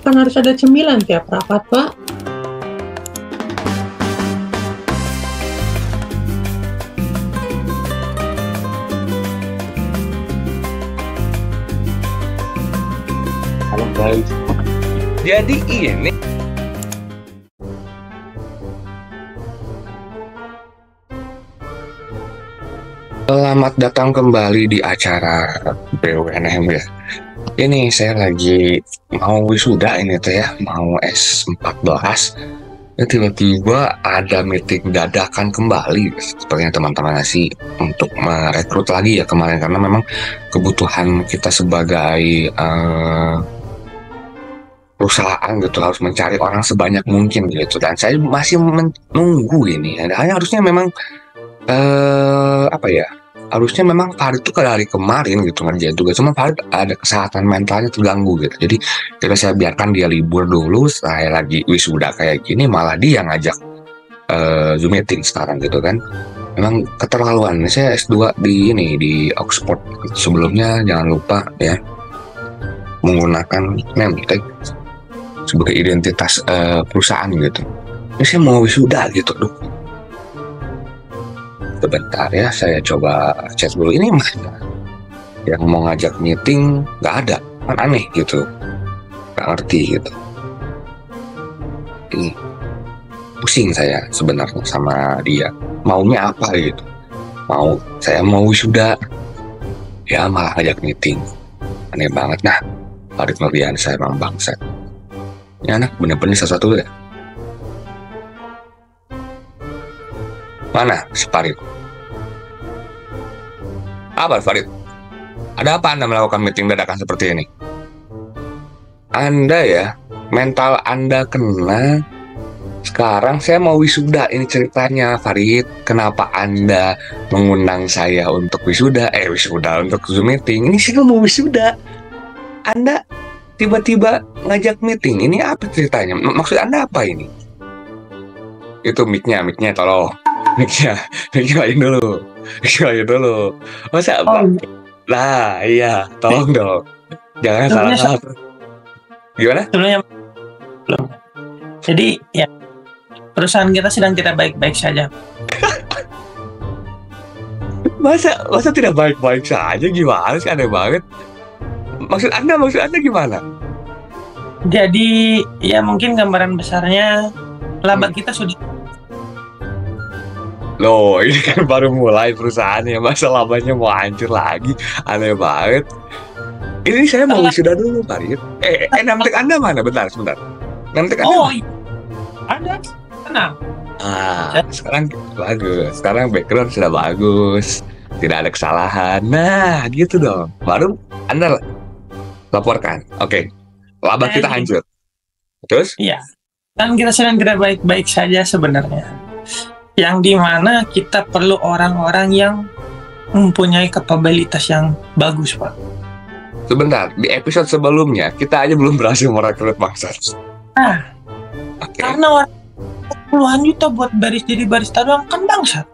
Kan harus ada cemilan tiap rapat, Pak. Halo guys. Jadi ini selamat datang kembali di acara BUNM ya. Ini saya lagi mau wisuda ini tuh ya, mau S14. Tiba-tiba ada meeting dadakan kembali sepertinya teman-teman sih untuk merekrut lagi ya kemarin, karena memang kebutuhan kita sebagai perusahaan gitu harus mencari orang sebanyak mungkin gitu, dan saya masih menunggu ini. Hanya harusnya memang harusnya memang Farid tuh dari kemarin gitu ngerjain tugas, cuma Farid ada kesehatan mentalnya terganggu gitu, jadi saya biarkan dia libur dulu. Saya lagi wisuda kayak gini malah dia ngajak Zoom meeting sekarang gitu kan. Memang keterlaluan. Saya S2 di Oxford sebelumnya, jangan lupa ya menggunakan name tag sebagai identitas perusahaan gitu. Ini saya mau wisuda gitu. Sebentar ya, saya coba chat dulu. Ini mana yang mau ngajak meeting? Nggak ada, kan aneh gitu, nggak ngerti gitu. Ini pusing saya sebenarnya sama dia, maunya apa gitu. Saya mau wisuda, ya malah ngajak meeting, aneh banget. Nah, Farid Nurdiansyah emang bangsat. Ini anak bener-bener sesuatu ya. Mana si Farid? Apa Farid? Ada apa Anda melakukan meeting dadakan seperti ini? Anda ya, mental Anda kena. Sekarang saya mau wisuda, ini ceritanya Farid. Kenapa Anda mengundang saya untuk wisuda? Wisuda untuk Zoom meeting. Ini saya mau wisuda. Anda tiba-tiba ngajak meeting. Ini apa ceritanya? Maksud Anda apa ini? Itu mic-nya tolong. Mic-nya dulu. Masa apa? Nah, iya, tolong dong. Jangan salah. Gimana? Sebelumnya belum. Jadi ya, perusahaan kita sedang tidak baik-baik saja. Masa tidak baik-baik saja? Gimana sih, aneh banget. Maksud Anda gimana? Jadi ya mungkin gambaran besarnya laba kita sudah. Loh, ini kan baru mulai perusahaannya, masa labanya mau hancur lagi? Aneh banget. Ini saya mau wisuda dulu, Farid. Namtek Anda mana? Sebentar. Namtek Anda iya. Ada. Tenang. Sekarang bagus. Sekarang background sudah bagus. Tidak ada kesalahan. Nah, gitu dong. Baru Anda laporkan. Oke. Laba kita hancur. Terus? Iya. Dan kita sedang tidak baik-baik saja sebenarnya. Yang dimana kita perlu orang-orang yang mempunyai kapabilitas yang bagus, Pak. Sebentar, di episode sebelumnya kita aja belum berhasil merekrut bangsat. Nah, karena orang puluhan juta buat jadi barista doang kan bangsat.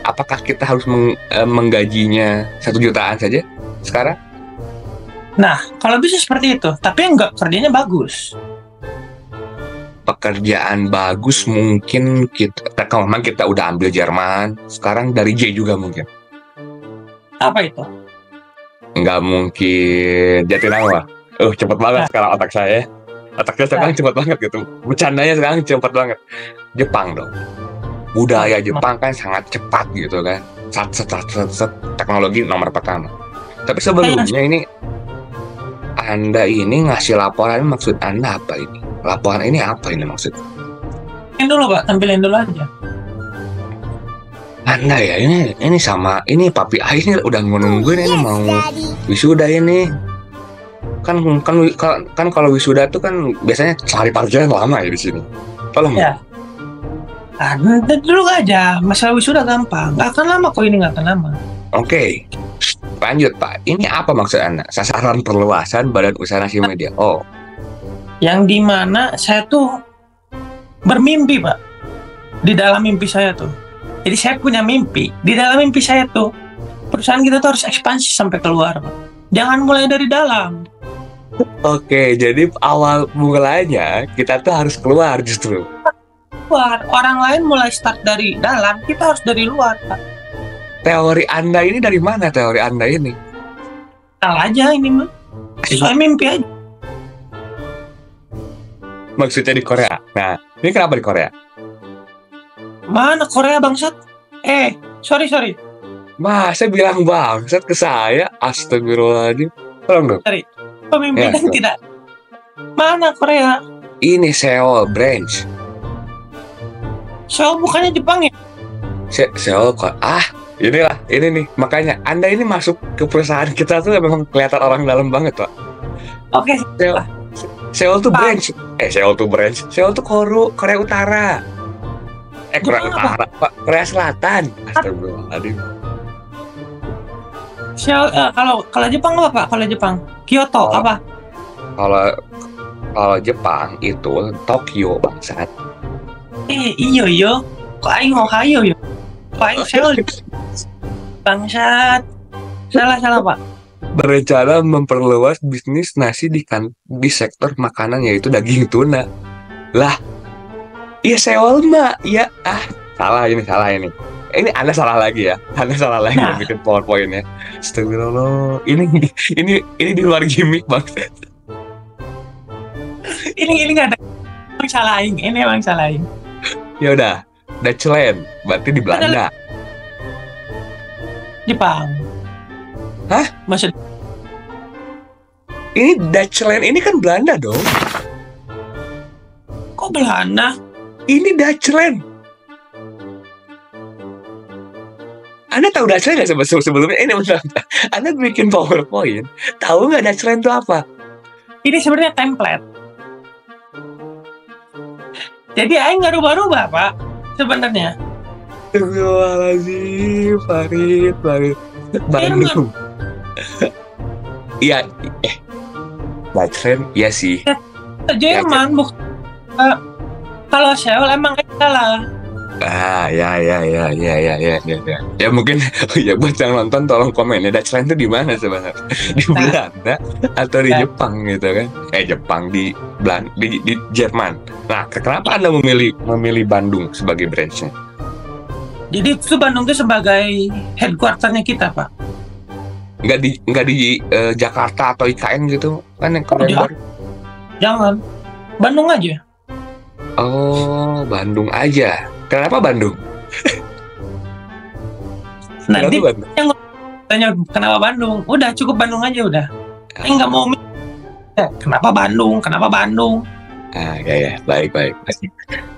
Apakah kita harus menggajinya 1 jutaan saja sekarang? Nah, kalau bisa seperti itu, tapi enggak, kerjanya bagus. Pekerjaan bagus mungkin kalau memang kita udah ambil Jerman, sekarang dari J juga mungkin. Apa itu? Nggak mungkin Jatinangor. Cepet banget sekarang otak saya. Otaknya sekarang cepet banget gitu. Bercandanya sekarang cepet banget. Jepang dong. Budaya Jepang kan sangat cepat gitu kan. Teknologi nomor pertama. Tapi sebelumnya ini Anda ini ngasih laporan, maksud Anda apa ini? Laporan ini apa ini maksudnya? Tampilin dulu, Pak. Tampilin dulu aja. Anda ya, ini sama ini Papi Ais ini udah menungguin ini mau wisuda ini. Kan kalau wisuda tuh kan biasanya cari parkiran lama ya di sini. Tolong. Ya. Nanti dulu aja. Masalah wisuda gampang. Nggak akan lama kok, ini nggak akan lama. Oke. Lanjut, Pak. Ini apa maksud Anda? Sasaran perluasan Badan Usaha Nasi Media. Yang dimana saya tuh bermimpi, Pak. Di dalam mimpi saya tuh. Jadi saya punya mimpi. Di dalam mimpi saya tuh, perusahaan kita tuh harus ekspansi sampai keluar, Pak. Jangan mulai dari dalam. Oke, jadi awal mulanya kita tuh harus keluar justru. Luar, orang lain mulai start dari dalam, kita harus dari luar, Pak. Teori Anda ini dari mana teori Anda ini? Salah aja ini mah. Soal mimpi aja. Maksudnya di Korea. Nah, ini kenapa di Korea? Mana Korea bangsat? Sorry. Masa bilang bangsat ke saya? Astagfirullahaladzim. Tolong dong. Pemimpinan Ya, tidak. Mana Korea? Ini Seoul branch. Seoul bukannya Jepang ya? Seoul kok. Inilah, ini nih. Makanya Anda ini masuk ke perusahaan kita tuh memang kelihatan orang dalam banget, Pak. Oke. Seoul tuh branch. Seoul tuh branch. Seoul tuh Korea Utara. Korea Utara, Pak. Korea Selatan. Astagfirullahaladzim. Seoul, kalau Jepang apa, Pak? Kalau Jepang Kyoto apa? Kalau Jepang itu Tokyo bangsat. Iyo. Kok aing Ohio yo? Kok aing Seoul? Bangsat. Salah Pak. Berencana memperluas bisnis nasi di sektor makanan yaitu daging tuna. Lah, iya Seoul mah, ya salah ini. Ini Anda salah lagi ya. Anda salah lagi bikin PowerPoint ya. Astagfirullah. Ini di luar gimmick banget. Ini nggak ada. Ini emang salah aing. Ya udah, Dutchland berarti di Belanda. Jepang. Hah? Maksud Ini Dutchland ini kan Belanda dong. kok Belanda? Ini Dutchland. Anda tahu Dutchland nggak sebelumnya? Ini Anda bikin PowerPoint. Tahu nggak Dutchland itu apa? Ini sebenarnya template. Jadi aing nggak rubah-rubah, Pak. Sebenarnya. Astagfirullahaladzim, Farid. Bandung. Iya, Dutchland, iya sih. Jerman bukan. Kalau Seoul emang salah. Ya. Ya mungkin ya buat yang nonton tolong komen ya Dutchland itu di mana sebenarnya? Di Belanda atau di Jepang gitu kan? Jepang di Jerman. Nah, kenapa Anda memilih Bandung sebagai branchnya? Jadi itu Bandung itu sebagai headquarternya kita, Pak. Nggak di Jakarta atau IKN gitu kan yang keren. Jangan. Bandung aja. Oh, Bandung aja. Kenapa Bandung? Nanti yang tanya kenapa Bandung? Udah cukup Bandung aja udah. Nggak mau kenapa Bandung? Ya, baik.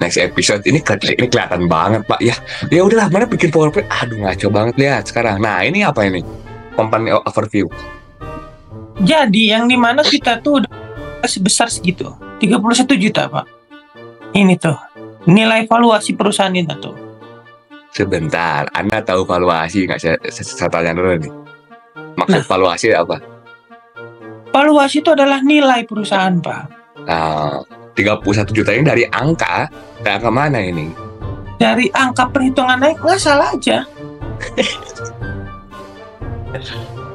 Next episode ini kelihatan banget Pak ya. Ya udahlah, mana bikin PowerPoint. Aduh ngaco banget lihat sekarang. Nah ini apa ini? Company overview. Jadi yang dimana kita tuh udah sebesar segitu, 31 juta Pak. Ini tuh nilai valuasi perusahaan itu tuh. Sebentar, Anda tahu valuasi nggak? Saya tanya dulu nih. Maksud valuasi apa? Valuasi itu adalah nilai perusahaan Pak. 31 juta ini dari angka mana ini? Dari angka perhitungan naik nggak salah aja.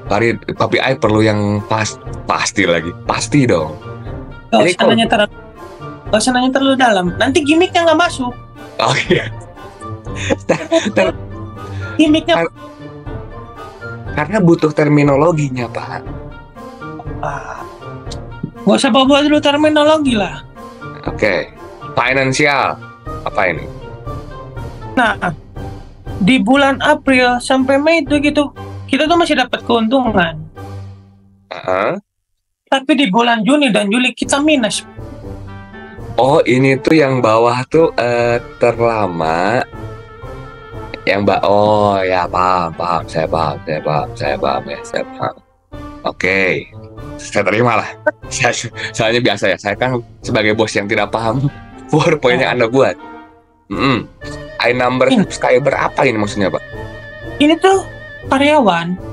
Farid, tapi I perlu yang pasti lagi. Pasti dong. Gak usah nanya terlalu dalam. Nanti gimmicknya nggak masuk. Oh iya. Gimmicknya karena butuh terminologinya Pak. Gak usah bawa dulu terminologi lah. Oke. Financial apa ini? Nah, di bulan April sampai Mei itu gitu, kita tuh masih dapat keuntungan. Tapi di bulan Juni dan Juli kita minus. Oh, ini tuh yang bawah tuh terlama. Oh ya, paham. Saya paham. Oke. Saya terima lah. Soalnya biasa ya. Saya kan sebagai bos yang tidak paham PowerPoint yang Anda buat. I number subscriber apa ini maksudnya Pak? Ini tuh karyawan.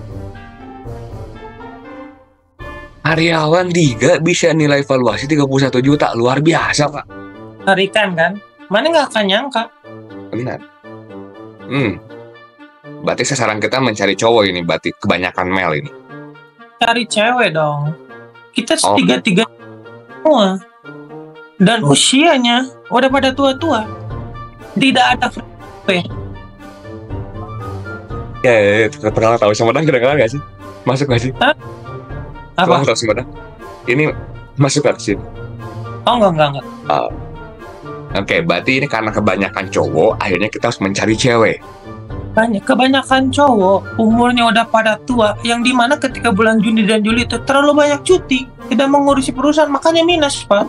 Karyawan 3 bisa nilai valuasi 31 juta. Luar biasa Pak. Ngerikan kan? Mana nggak akan nyangka. Benar. Berarti sasaran kita mencari cowok ini. Berarti kebanyakan male ini. Cari cewek dong. Kita Oh. tiga-tiga semua. Dan usianya udah pada tua-tua. Tidak ada free. Ya, terkenal tahu Sumedang kedengeran gak sih? Masuk gak sih? Apa? Terkenal tahu Sumedang. Ini masuk gak ke sini? Oh enggak. Oke, berarti ini karena kebanyakan cowok, akhirnya kita harus mencari cewek. Kebanyakan cowok umurnya udah pada tua, yang dimana ketika bulan Juni dan Juli itu terlalu banyak cuti, tidak mengurusi perusahaan, makanya minus, Pak.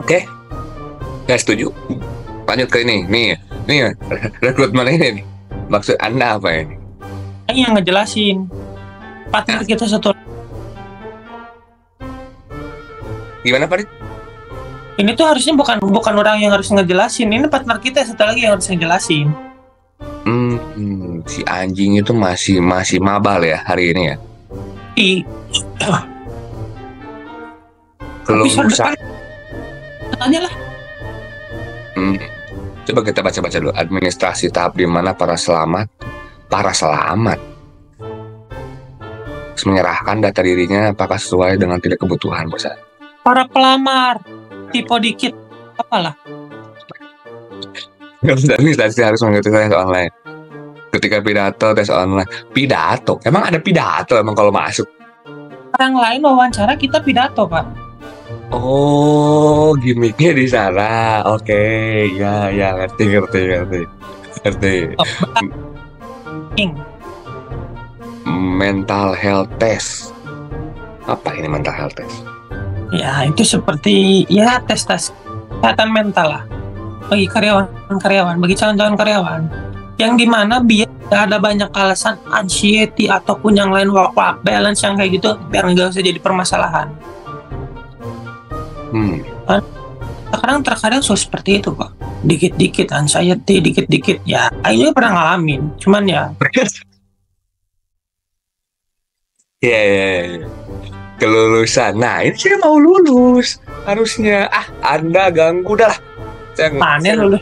Oke, saya setuju. Lanjut ke ini, nih rekrutmen ini nih. Maksud Anda apa ini? Ini yang ngejelasin. Partner kita satu. Gimana Farid? Ini tuh harusnya bukan orang yang harus ngejelasin. Ini partner kita satu lagi yang harus ngejelasin. Si anjing itu masih mabal ya hari ini ya. Kelulusan. Tanya lah. Coba kita baca-baca dulu. Administrasi tahap di mana para selamat menyerahkan data dirinya apakah sesuai dengan tidak kebutuhan perusahaan. Para pelamar tipe dikit apalah. Administrasi harus mengikuti tes online. Ketika pidato tes online. Pidato? Emang ada pidato emang kalau masuk? Orang lain wawancara, kita pidato, Pak. Oh, gimmicknya di sana. Oke, ya, ngerti. Mental health test. Apa ini mental health test? Ya, itu seperti ya tes kesehatan mental lah bagi karyawan, bagi calon-calon karyawan. Yang dimana biar tidak ada banyak alasan anxiety ataupun yang lain work-life balance yang kayak gitu, biar nggak usah jadi permasalahan. Terkadang seperti itu, Pak. Dikit-dikit anxiety, dikit-dikit ya. Ini pernah ngalamin, cuman ya. Ya. Kelulusan. Nah, ini saya mau lulus. Harusnya. Anda ganggu dah lah. Mana lulus?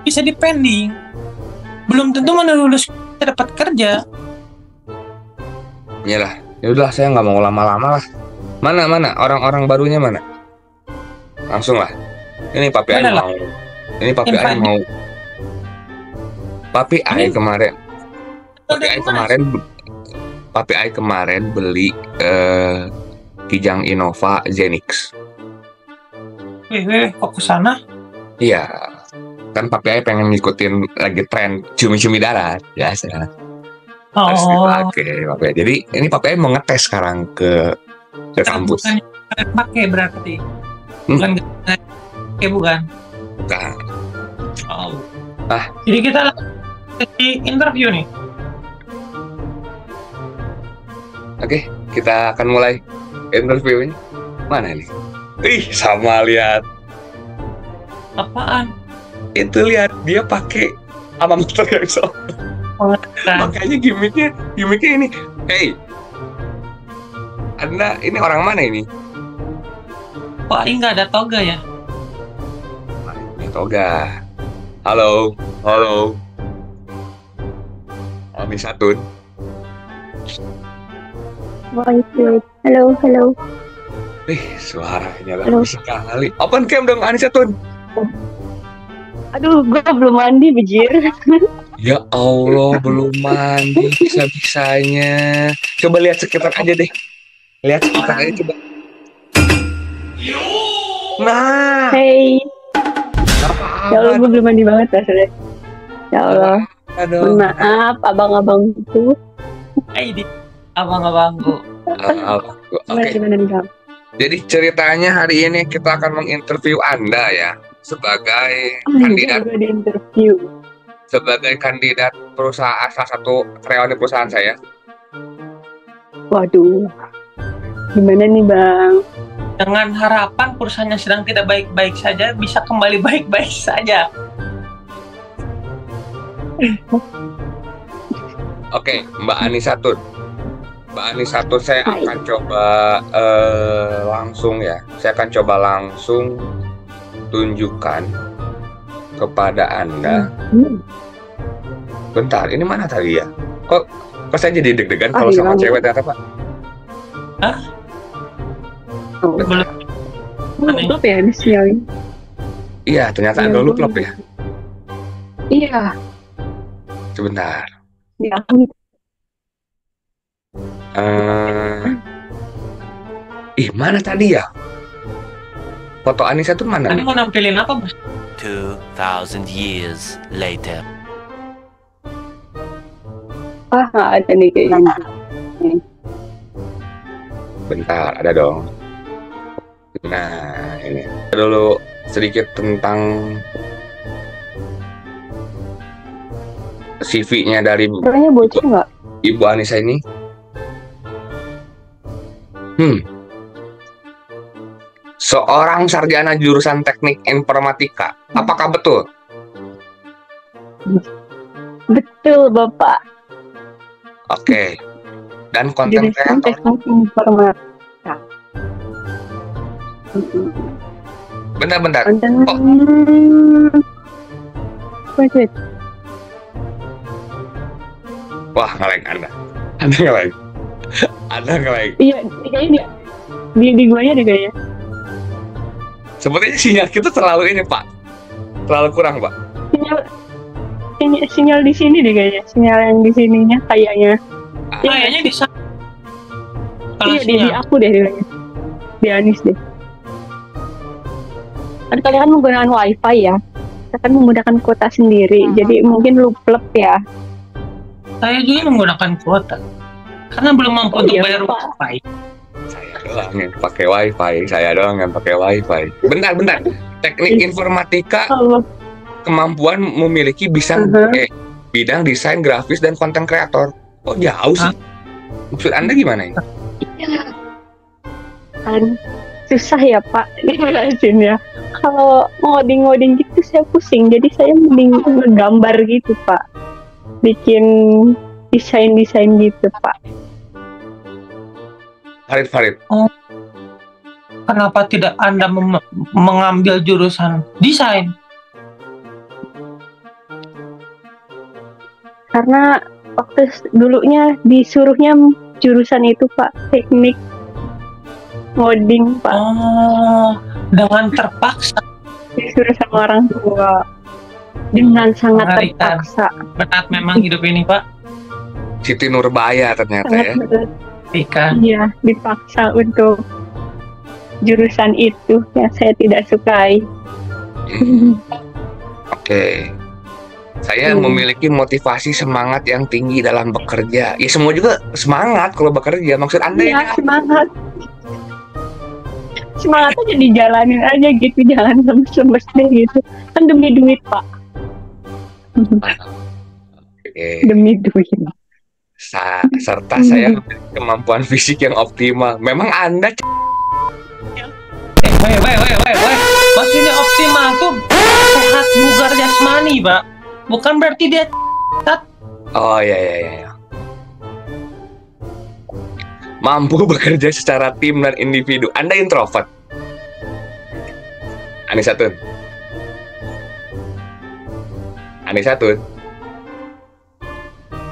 Bisa dipending. Belum tentu mana lulus kita dapat kerja. Iyalah. Ya udah, saya nggak mau lama-lama lah. Mana orang-orang barunya mana? Langsung lah. Ini Papi Ai mau. Ini Papi Ai mau. Papi Ai kemarin. Papi Ai kemarin beli Kijang Innova Zenix. Kok ke sana? Iya. Kan Papi Ai pengen ngikutin lagi tren cumi-cumi darat, biasa. Harus dipakai, Papi Ai. Jadi ini Papi Ai mau ngetes sekarang ke kampus. Bukan pakai berarti. Bukan. Bukan. Oh. Jadi kita di interview nih. Oke, kita akan mulai interviewnya. Mana nih? Sama lihat. Apaan? Itu lihat dia pakai alma mater yang sama. Makanya gimmicknya ini. Hey, Anda ini orang mana ini? Kok ini nggak ada toga ya? Ini toga. Halo. Ami Satun. Halo. Suaranya bagus sekali. Open cam dong, Ani Satun. Aduh, gue belum mandi, bejir. Ya Allah, belum mandi bisa-bisanya. Coba lihat sekitar aja deh. Lihat sekitar aja coba. Nah. Hey. Ya Allah, gue belum mandi banget rasanya. Ya Allah. Aduh. Maaf, abang-abang itu. Abang-abangku. Oke. Gimana nih, Bang? Jadi ceritanya hari ini kita akan menginterview Anda ya sebagai kandidat. Gue di interview. Sebagai kandidat perusahaan, salah satu karyawan di perusahaan saya. Waduh. Gimana nih, Bang? Dengan harapan perusahaannya sedang tidak baik-baik saja bisa kembali baik-baik saja. Oke, Mbak Ani Satun. Saya akan coba langsung ya. Saya akan coba langsung tunjukkan kepada Anda. Bentar, ini mana tadi ya? Kok Kok saya jadi deg-degan Ah, kalau sama gimana? cewek ternyata, Pak? Oh, Belum. klub ya di sinyalnya. Iya, ternyata Iya, Anda belum. klub ya. Iya, Sebentar. di aku Mana tadi ya? Foto Anissa tuh mana Anda nih? mau nampilin apa, Mas? 2,000 years later. nggak ada nih kayaknya. Bentar, ada dong. Nah, ini. Dulu sedikit tentang CV-nya dari Orangnya bocor nggak? Ibu Anissa ini. Seorang sarjana jurusan teknik informatika. Apakah betul? Betul, Bapak. Oke. Dan konten Jurusan kreator. teknik informatika. Bentar-bentar. Konten. Oh. Wait. Wah, nge-lag Anda. Anda nge-lag. Anda nge-lag. Iya, kayaknya di guanya deh kayaknya. Sepertinya sinyal kita terlalu ini, Pak. Terlalu kurang, Pak. Sinyal di sini deh kayaknya. Sinyal yang di sininya kayaknya. Kayaknya di sana. Kalau Iya, di sinyal. aku deh kayaknya. Di Anis deh. Kan kalian kan menggunakan wifi ya. Kita kan menggunakan kuota sendiri. Jadi mungkin luplep ya. Saya juga menggunakan kuota. Karena belum mampu Oh, untuk iya, bayar Pak. wifi. Saya doang yang pakai wifi. Saya doang yang pakai wifi. Bentar. Teknik informatika Allah. kemampuan memiliki bidang desain grafis dan konten kreator. Kok jauh sih? Maksud Anda gimana ini? Kan susah ya Pak dijelasin ya. Kalau ngoding gitu saya pusing. Jadi saya mending ngegambar gitu Pak. Bikin desain gitu Pak. Farid. Kenapa tidak Anda mengambil jurusan desain? Karena waktu dulunya disuruhnya jurusan itu Pak, teknik ngoding Pak. Oh, dengan terpaksa. Disuruh sama orang tua. Dengan sangat Mengerikan. terpaksa. Berat memang hidup ini, Pak. Siti Nurbaya ternyata ya. Sangat Ikan. iya, dipaksa untuk jurusan itu yang saya tidak sukai. Oke. Saya memiliki motivasi semangat yang tinggi dalam bekerja. Ya semua juga semangat kalau bekerja. Maksud Anda Iya, ini semangat. Semangat aja dijalanin aja gitu, jangan lemes-lemes deh gitu. Kan demi duit Pak, Oke. demi duit. Serta saya memiliki kemampuan fisik yang optimal. Memang Anda Woi. Maksudnya optimal tuh sehat bugar jasmani, Pak. Bukan berarti dia Oh iya. Mampu bekerja secara tim dan individu. Anda introvert. Anissa Tun.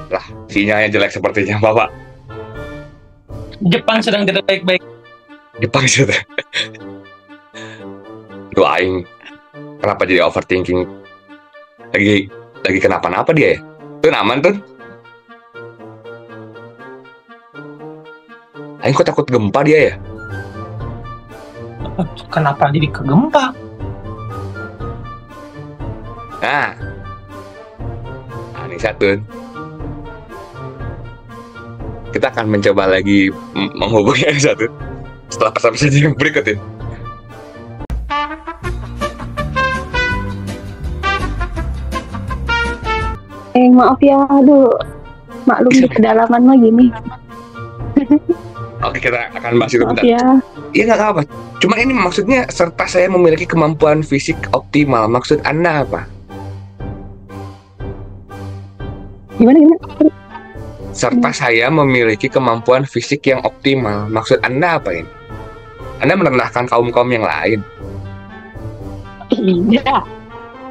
Lah, sinyalnya jelek sepertinya, Bapak. Jepang sedang tidak baik-baik. Jepang sih. Duh, aing. Kenapa jadi overthinking? Lagi kenapa-napa dia ya? Tun aman, Tun? Aing kok takut gempa dia ya? Kenapa jadi kegempa? Nah, Anissa Tun. Kita akan mencoba lagi menghubungi Anissa Tun setelah pesan-pesan yang berikut ini. Maaf ya, aduh, maklum di pedalaman mah gini. Oke, kita akan bahas itu Maaf bentar. ya. Iya nggak apa-apa. Cuma ini maksudnya serta saya memiliki kemampuan fisik optimal. Maksud Anda apa? Gimana? Serta saya memiliki kemampuan fisik yang optimal. Maksud Anda apa ini? Anda merendahkan kaum-kaum yang lain. Iya.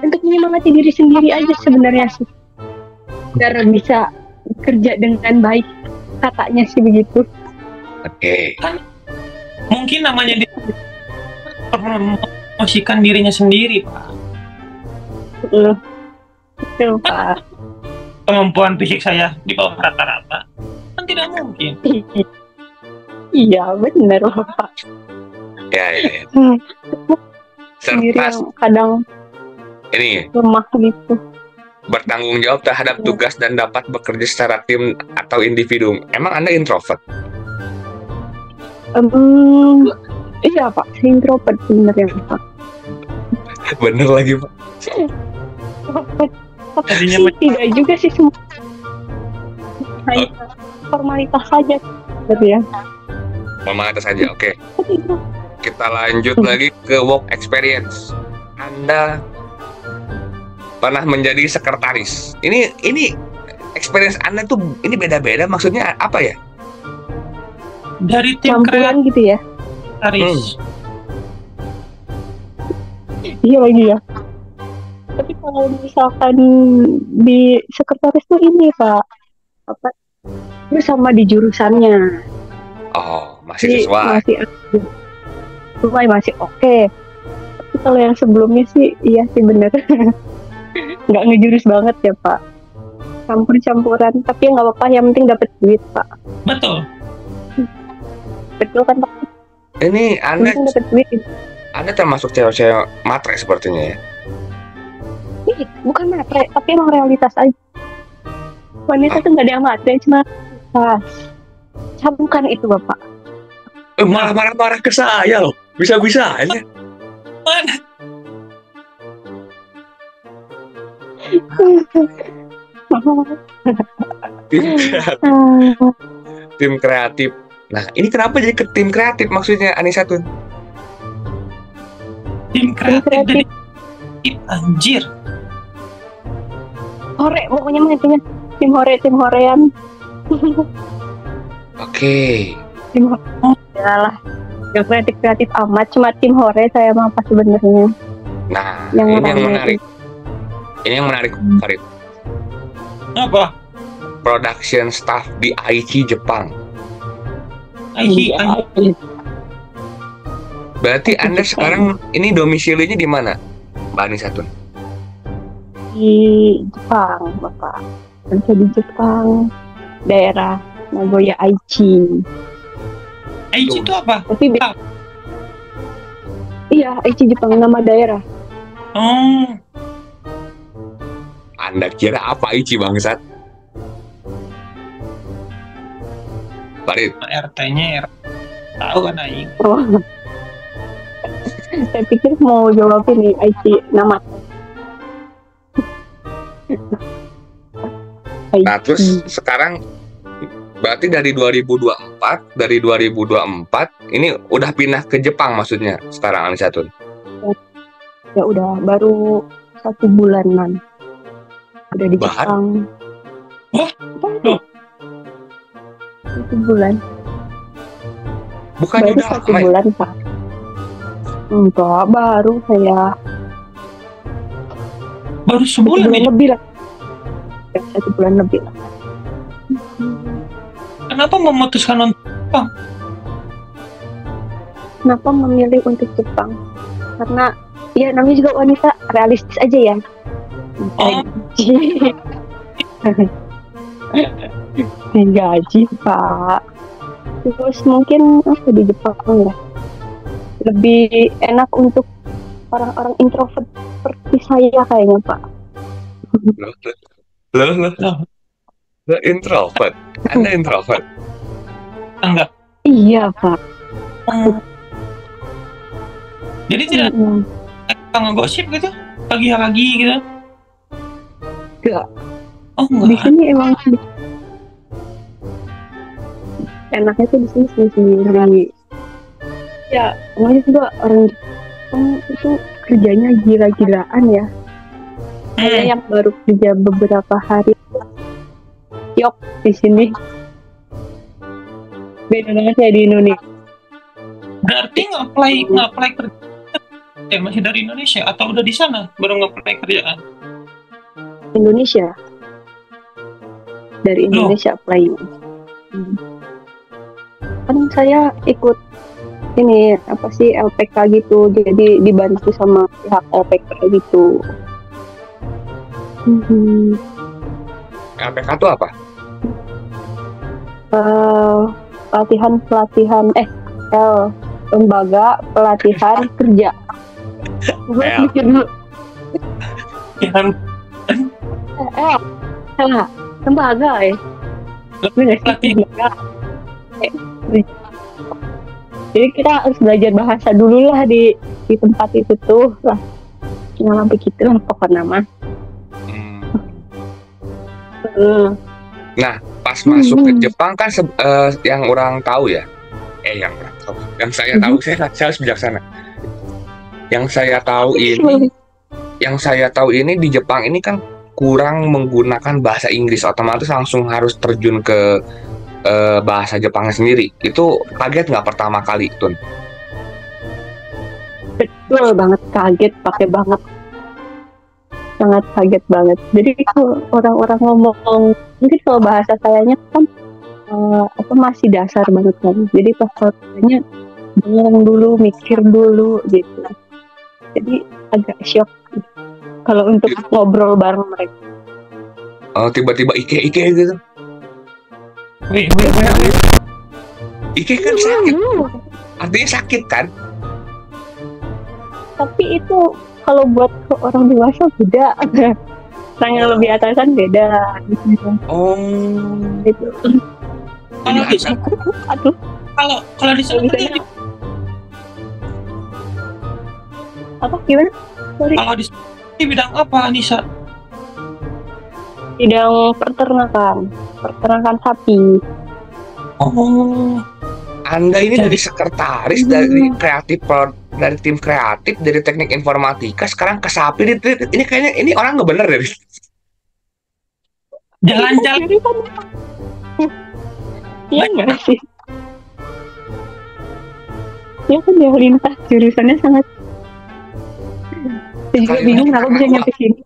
Untuk menyemangati diri sendiri aja sebenarnya sih. Biar bisa kerja dengan baik, katanya sih begitu. Oke. Mungkin namanya dia promosikan dirinya sendiri, Pak. Betul, Pak. Kemampuan fisik saya di bawah rata-rata. Kan tidak mungkin. Iya, benar, Pak. Ya. Sendiri Serta yang kadang ini lemah gitu. bertanggung jawab terhadap tugas dan dapat bekerja secara tim atau individu. Emang Anda introvert? Iya, Pak. Introvert sebenarnya, Pak. Bener lagi, Pak. Tadinya Tapi tidak juga sih semua. Hanya formalitas saja gitu ya. Formalitas saja. Oke. Kita lanjut lagi ke work experience. Anda pernah menjadi sekretaris. Ini experience Anda tuh ini beda-beda, maksudnya apa ya? dari tim Campuran gitu ya. kreativis. Iya lagi ya. Tapi kalau misalkan di sekretaris tuh ini Pak, apa? Bersama di jurusannya. Oh, masih Jadi sesuai. masih oke. Tapi kalau yang sebelumnya sih, iya sih bener. Nggak ngejurus banget ya Pak. Campur-campuran. Tapi ya nggak apa-apa, yang penting dapat duit Pak. Betul. Betul kan Pak? Ini Yang Anda penting dapat duit. Anda termasuk cewek-cewek matre sepertinya ya. Ih, bukan matre, tapi emang realitas aja. Wanita tuh nggak ada yang matre, cuma realitas. Camkan itu Bapak. Malah marah-marah ke saya loh. Bisa-bisanya. Mana? Tim kreatif. Nah, ini kenapa jadi ke tim kreatif maksudnya Anissa tuh? Tim kreatif dari anjir. Hore, pokoknya mah intinya tim horean. Oke. Tim hore. Yalah. Yang kreatif amat, cuma tim hore saya mah apa sebenarnya. Nah, Yang ini yang rame. menarik. Ini yang menarik, Farid. Apa? Production staff di Aichi Jepang. Aichi. Berarti Anda sekarang ini domisilinya di mana, Mbak Anissa Tun? Di Jepang, Bapak. Kerja di Jepang, daerah Nagoya Aichi. Aichi itu apa? Tapi iya, Aichi Jepang nama daerah. Oh, Anda kira apa Aichi bangsat? Farid, RT-nya tahu kan aing. Oh. Saya pikir mau jawab ini Aichi nama. nah terus sekarang berarti dari 2024 ini udah pindah ke Jepang maksudnya sekarang Anissa Tun? Ya udah baru 1 bulanan udah di Bahar? Jepang. Wah, loh. 1 bulan. Bukannya Baru udah 1 lama ya? bulan Pak. Enggak, baru saya Baru 1 sebulan bulan ini. lebih lah. Ya, 1 bulan lebih lah. Kenapa memutuskan untuk Kenapa memilih untuk Jepang? Karena ya namanya juga wanita, realistis aja ya. Oh. Gaji Pak. Terus mungkin di Jepang ya lebih enak untuk orang-orang introvert seperti saya kayaknya Pak. Lo introvert? Anda introvert? enggak? Iya Pak. Jadi tidak ngegosip gitu? Pagi-pagi gitu? Enggak. Oh, Di enggak. sini emang enaknya tuh di sini sendiri. Ya, namanya juga orang Jepang itu kerjanya gila-gilaan ya. Saya yang baru kerja beberapa hari, yok di sini. Beda banget ya di Indonesia. Berarti nge-apply kerja masih dari Indonesia atau udah di sana baru nge-apply kerjaan? Indonesia. dari Indonesia playing. Kan saya ikut ini apa sih LPK gitu, jadi dibantu sama pihak LPK gitu. LPK itu apa? Pelatihan lembaga pelatihan kerja. Gue L. mikir dulu. Yang Lembaga nggak sih lembaga. Jadi kita harus belajar bahasa dulu lah di tempat itu tuh lah. Nama begitu lah pokoknya nama. Nah, pas masuk ke Jepang kan yang orang tahu ya. Yang saya tahu, saya harus bijaksana. Yang saya tahu ini di Jepang ini kan kurang menggunakan bahasa Inggris, otomatis langsung harus terjun ke bahasa Jepangnya sendiri. Itu kaget nggak pertama kali, Tun? Betul banget, kaget, pakai banget. Sangat kaget banget. Jadi kalau orang-orang ngomong, mungkin kalau bahasa sayanya kan masih dasar banget kan. Jadi pas tanya bengong dulu, mikir dulu gitu. Jadi agak shock kalau untuk ngobrol bareng mereka. Oh, tiba-tiba ike gitu. wih. Ike kan sakit. Artinya sakit kan? Tapi itu kalau buat orang dewasa beda. Yang lebih atasan beda. Oh. Gitu. Kalau di sana, Aduh, kalau di sana Misalnya- apa gimana? Sorry. kalau di bidang apa, Nisa? Bidang peternakan sapi. Oh, Anda ini Jadi- dari sekretaris, dari kreatif, dari tim kreatif, dari teknik informatika, sekarang ke sapi. Ini kayaknya ini orang nggak bener deh. jalan-jalan. Iya nggak sih? Ya kan dia lintas jurusannya sangat. Saya juga bingung kenapa bisa nyampe sini.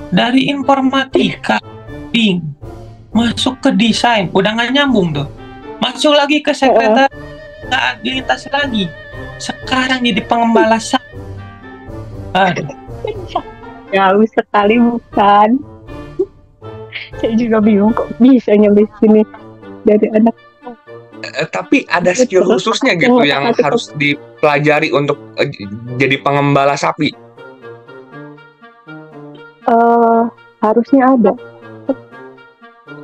Dari informatika, masuk ke desain, udah nggak nyambung tuh. Masuk lagi ke sekretariat, saat dilintas lagi. Sekarang jadi pengembala sapi. Aduh, Jauh sekali bukan? Saya juga bingung kok bisa nyampe sini dari anak. Tapi ada skill khususnya gitu yang harus dipelajari untuk jadi pengembala sapi. Harusnya ada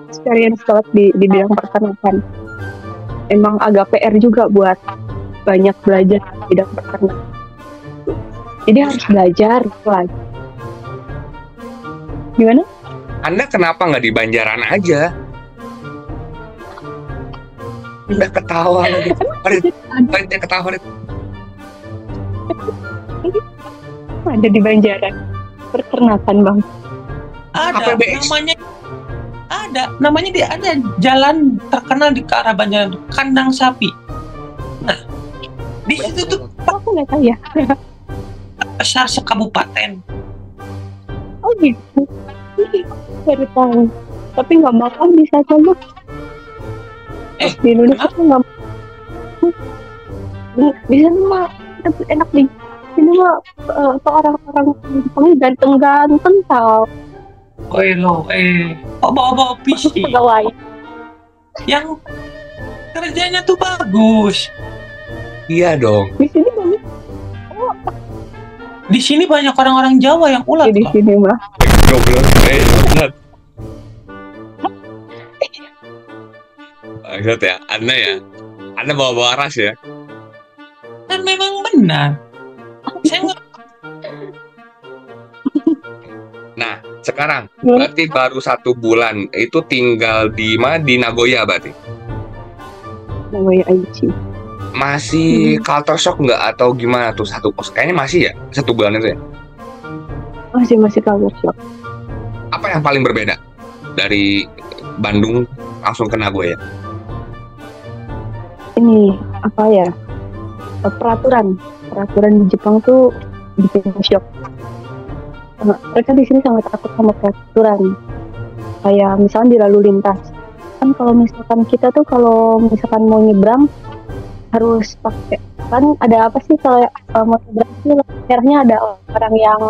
experience banget di bidang peternakan. Emang agak PR juga buat banyak belajar di bidang peternakan. Jadi harus belajar lagi. Gimana? Anda kenapa nggak di Banjaran aja? Udah ketawa lagi. Dia ketawa. Ada di Banjaran peternakan bang. ada KPBS. namanya dia ada jalan terkenal di ke arah Banjaran, kandang sapi. Nah, di situ tuh Aku nggak tahu ya. besar sekabupaten. Oh gitu. Baru tahu. Tapi nggak makan bisa coba. Di Indonesia tuh nggak. Di sana mah enak nih. Ini mah orang-orang Jepangnya ganteng-ganteng tau. Bawa-bawa PC Pegawai. yang kerjanya tuh bagus. Iya dong. Di sini banyak. Di sini banyak orang-orang Jawa yang ulat Di loh. sini mah. Goblok. Maksud ya, Anda bawa-bawa ras ya. Dan memang benar. Saya nggak. Nah, sekarang berarti baru 1 bulan itu tinggal di mana? Di Nagoya berarti. Namanya Aichi. Masih culture shock nggak atau gimana tuh kayaknya masih ya 1 bulan itu ya. Masih culture shock. Apa yang paling berbeda dari Bandung langsung ke Nagoya? Ini apa ya? Peraturan di Jepang tuh bikin shock. Mereka di sini sangat takut sama peraturan. kayak misalnya di lalu lintas. Kan kalau misalkan kita tuh kalau misalkan mau nyebrang harus pakai, kan ada apa sih kalau mau nyebrang sih merahnya ada orang yang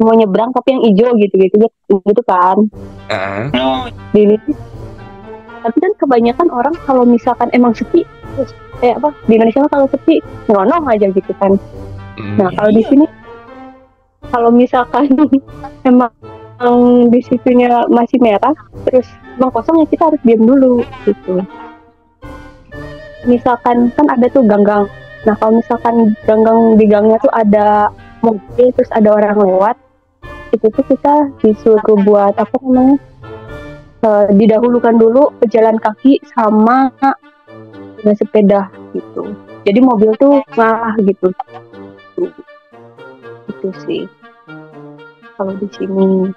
mau nyebrang tapi yang hijau gitu kan. Oh, Di ini tapi kan kebanyakan orang kalau misalkan emang sepi terus kayak apa di Indonesia mah kalau sepi ngonong aja gitu kan. Nah kalau di sini kalau misalkan emang di situnya masih merah terus emang kosong ya kita harus diam dulu gitu. Misalkan kan ada tuh ganggang. Nah kalau misalkan ganggang di gangnya tuh ada mobil terus ada orang lewat, itu tuh kita disuruh buat apa namanya, didahulukan dulu pejalan kaki sama dengan sepeda gitu. Jadi mobil tuh ngalah gitu. Itu sih kalau di sini.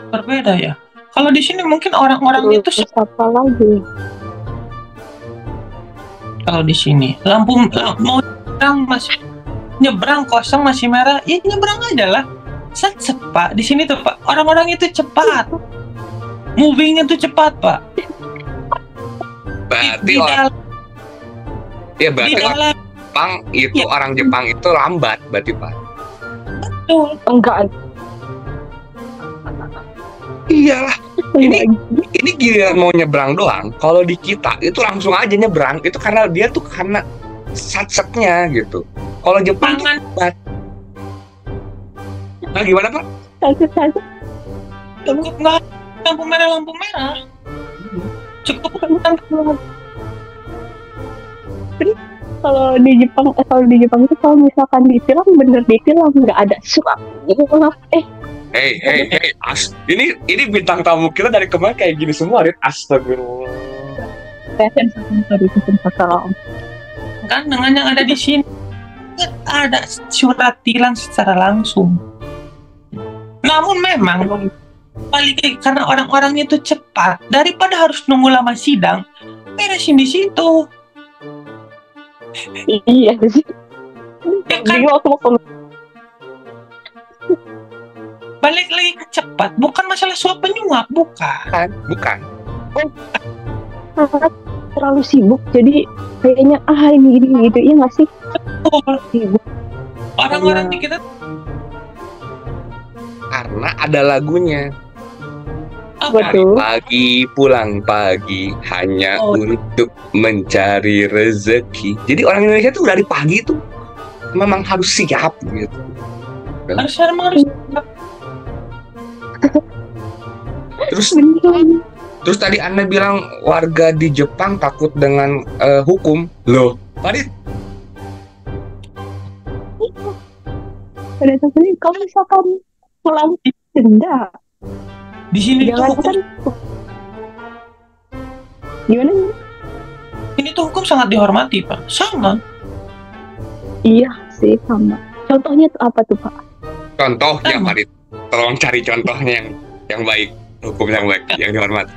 berbeda ya. Kalau di sini mungkin orang-orang itu Terus apa lagi? kalau di sini lampu mau nyebrang kosong masih merah, ya nyebrang aja lah. Set Pak. Di sini tuh Pak, orang-orang itu cepat. Movingnya tuh cepat Pak. Berarti Di orang ya di berarti orang dalam Jepang itu Ya. orang Jepang itu lambat berarti Pak. tuh. Enggak. Iyalah, Enggak. ini giliran mau nyebrang doang. Kalau di kita itu langsung aja nyebrang. Itu karena dia tuh karena satsetnya gitu. Kalau Jepang tuh Tangan lambat. Nah gimana Pak? Satu-satu. cukup nggak lampu merah. Cukup kan Kalau di Jepang itu kalau misalkan ditilang bener ditilang nggak ada surat. Hey, ini bintang tamu kita dari kemarin kayak gini semua, Rit. Astagfirullah. kan dengan yang ada di sini nggak ada surat tilang secara langsung. Namun memang balik lagi, karena orang-orangnya itu cepat, daripada harus nunggu lama sidang, beresin di situ. Iya sih. Ya kan, Bingung aku mau komen. balik lagi ke cepat, bukan masalah suap penyuap, bukan. Bukan. Terlalu sibuk jadi kayaknya ini gitu iya nggak sih? Betul. Sibuk. Orang-orang di kita Karena ada lagunya. apa? Betul. Pagi pulang pagi hanya Oh. untuk mencari rezeki. Jadi orang Indonesia tuh dari pagi tuh memang harus siap gitu. Harus Terus tadi Anda bilang warga di Jepang takut dengan hukum. Loh, tadi Ada tapi kalau misalkan pulang denda, di sini tuh jangan hukum, kan gimana? ini tuh hukum sangat dihormati Pak, sangat. Iya sih sama. Contohnya tuh apa tuh Pak? contohnya Farid. Tolong cari contohnya yang baik, hukum yang baik, yang dihormati.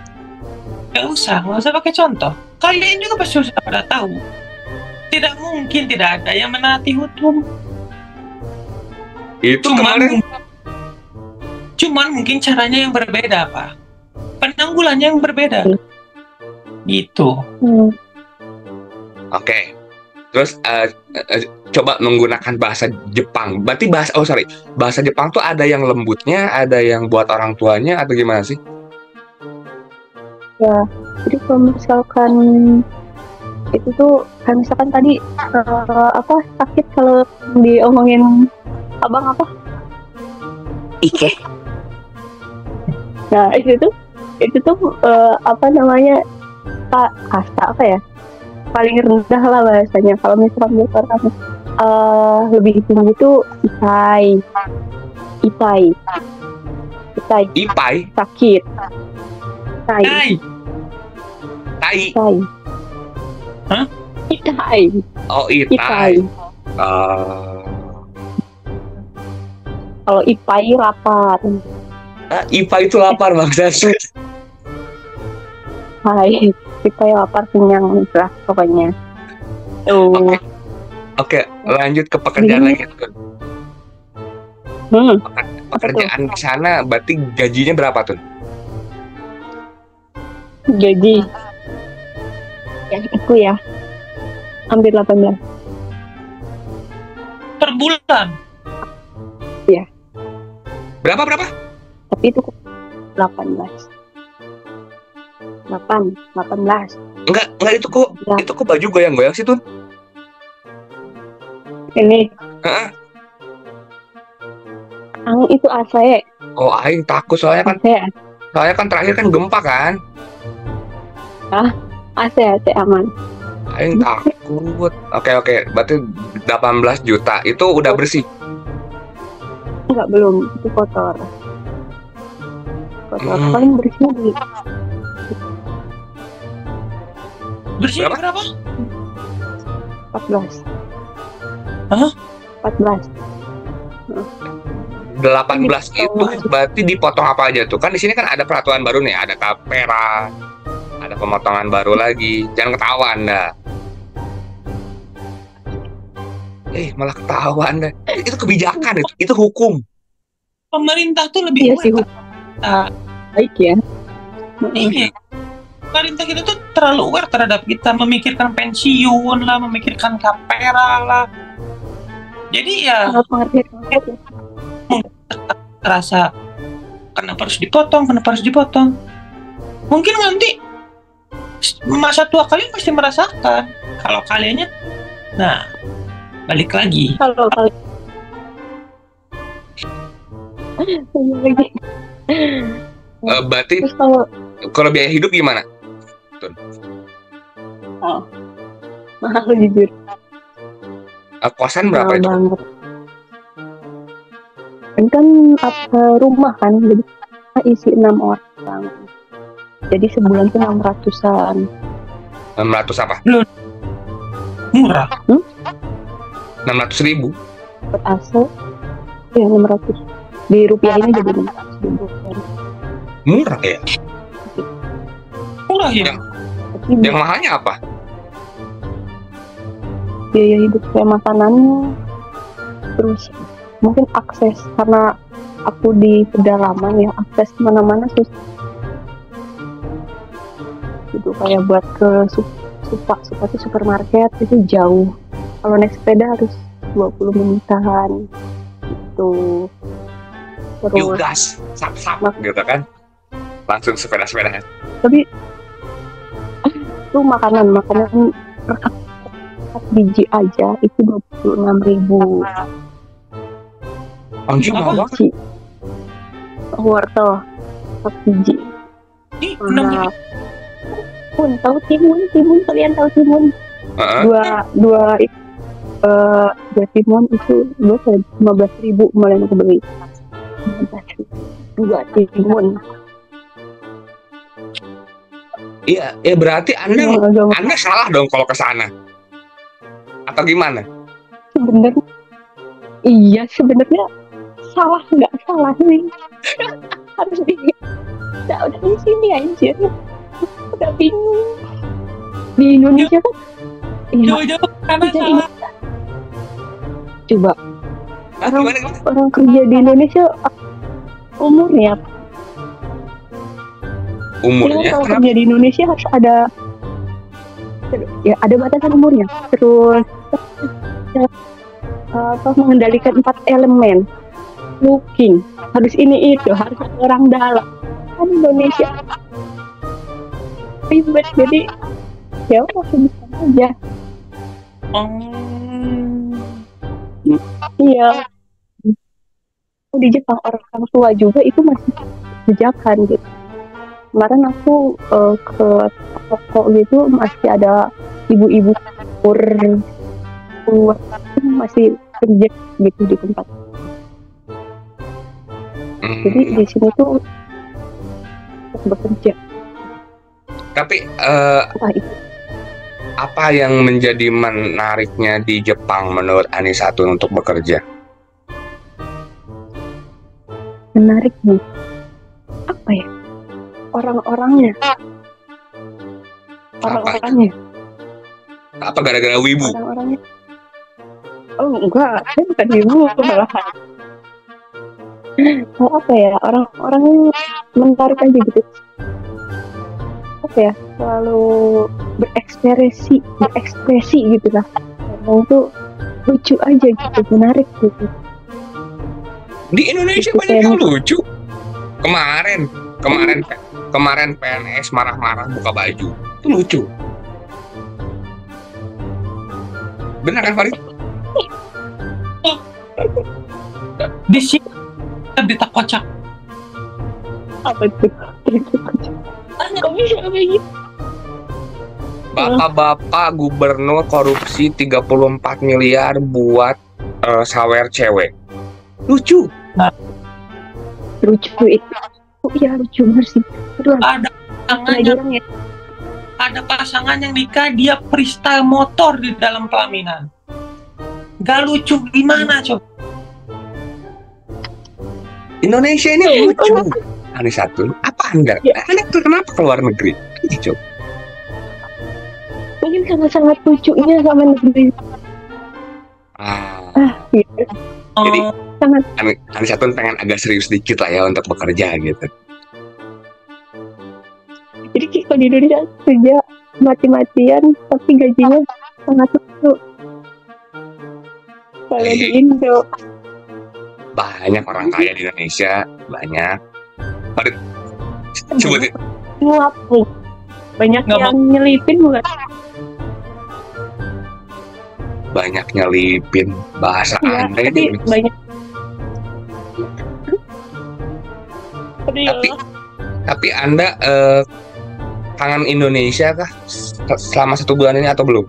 Nggak usah pakai contoh. Kalian juga pasti sudah pada tahu. Tidak mungkin tidak ada yang menaati hukum. Itu kemarin Cuman mungkin caranya yang berbeda, Pak. Penanggulannya yang berbeda. Gitu. Oke. Terus coba menggunakan bahasa Jepang. Berarti bahasa Jepang tuh ada yang lembutnya, ada yang buat orang tuanya, atau gimana sih? Ya, jadi kalau misalkan itu tuh kayak misalkan tadi sakit kalau diomongin abang apa? Ike. Nah itu tuh kasta apa ya? Paling rendah lah bahasanya. Kalau misalkan buat orang lebih tinggi tuh itai. Ipai. Sakit. Hai. Tai. Hah? Itai. Oh, itai. Kalau ipai lapar. Ipai itu lapar maksudnya. Hai. Ipai lapar kenyang lah pokoknya. Tuh. Oke, lanjut ke pekerjaan lagi tuh. Hmm. Pekerjaan di sana berarti gajinya berapa tuh? Gaji yang aku ya hampir 18. Per bulan. Berapa? Tapi itu 18. 18. Enggak itu kok Ya. baju goyang-goyang sih Tun. Ini Heeh. ang itu AC. Oh, aing takut soalnya kan terakhir kan gempa kan. AC aman. Aing takut. Oke. Berarti 18 juta itu udah bersih. Enggak, belum, itu kotor. Hmm. Paling bersih di Bersih Berapa? berapa? 14. Hah? 14. 18 itu berarti dipotong apa aja tuh? Kan di sini kan ada peraturan baru nih, ada tapera, ada pemotongan baru lagi. Jangan ketawa Anda. Malah ketawa Anda. Itu kebijakan itu hukum. Pemerintah tuh lebih Iya sih, aware. Nah, baik ya. iya. Pemerintah kita tuh terlalu aware terhadap kita, memikirkan pensiun lah, memikirkan kapera lah. Jadi ya Sangat mengerti. rasa kenapa harus dipotong. Mungkin nanti masa tua kalian pasti merasakan. Kalau kaliannya, nah balik lagi. Kalau lagi. Berarti Terus kalau biaya hidup gimana? mahal jujur. Kosan berapa Mahal itu? banget. Ini kan rumah kan, jadi isi 6 orang. Jadi sebulan tuh 600-an. 600 apa? Murah. 600.000. Buat AC ya 600. Di rupiahinnya jadi 600.000. Murah ya. Murah ya. Tapi Yang mahalnya apa? biaya hidup kayak makanannya, terus mungkin akses, karena aku di pedalaman ya, akses kemana-mana susah gitu, kayak buat ke supa tuh supermarket itu jauh, kalau naik sepeda harus 20 menitan gitu. Terus Yugas, sap gitu kan. Langsung sepeda-sepeda. tapi itu makanan biji aja itu 26.000. Anjir Apa? mahal banget. Biji wortel 4 biji. Ih, Sama tahu timun, kalian tahu timun? Heeh. Dua timun itu 15.000 mulai aku beli. 2 timun. Iya, berarti Anda salah dong kalau ke sana. Atau gimana? Sebenarnya salah nggak salah nih. Harus udah di sini anjir. Udah bingung. Di Indonesia kan jauh-jauh karena salah. Coba Gimana? orang kerja di Indonesia umurnya kalau Kenapa? kerja di Indonesia harus ada batasan umurnya, terus mengendalikan 4 elemen, looking, harus ini itu, harus ada orang dalam, kan Indonesia ribet, jadi ya udah bisa aja. Iya, di Jepang orang tua juga itu masih kebijakan gitu. Kemarin aku ke toko gitu, masih ada ibu-ibu umur masih kerja gitu di tempat. Jadi di sini tuh bekerja. Tapi Wah, itu apa yang menjadi menariknya di Jepang menurut Anisatun untuk bekerja? menarik nih. Apa ya? Orang-orangnya. Apa gara-gara wibu? Orang-orangnya. Oh enggak, saya bukan ibu malahan. Apa ya, orang-orangnya menarik aja gitu. Apa ya, selalu berekspresi gitu lah. Emang tuh lucu aja gitu, menarik gitu. Di Indonesia Itu banyak yang kayak- lucu. Kemarin PNS marah-marah buka baju. Itu lucu. Benar kan Farid? Di sini ada berita kocak. Apa tuh? Kok bisa kayak gitu? Bapak-bapak gubernur korupsi 34 miliar buat sawer cewek. Lucu. Lucu itu. Oh iya lucu bener sih. Aduh, Ada pasangan lagi yang, orang ya. ada pasangan yang nikah dia freestyle motor di dalam pelaminan. Gak lucu gimana coba? Indonesia ini lucu. Ada satu. Apa Anda? Ya. Anda tuh kenapa keluar negeri? Lucu. Mungkin sangat-sangat lucunya sama negeri. Gitu. Jadi, Oh, Sangat. Ada satu pengen agak serius dikit lah ya untuk bekerja gitu. Jadi kalau di Indonesia kerja mati-matian tapi gajinya sangat lucu. Kalau di Indo Banyak orang kaya di Indonesia, banyak. Farid, sebutin. nguap nih. Banyak Nggak yang nyelipin bukan? Banyak nyelipin bahasa Iya, Anda tapi ini. banyak. Tapi Tapi Anda kangen Indonesia kah selama 1 bulan ini atau belum?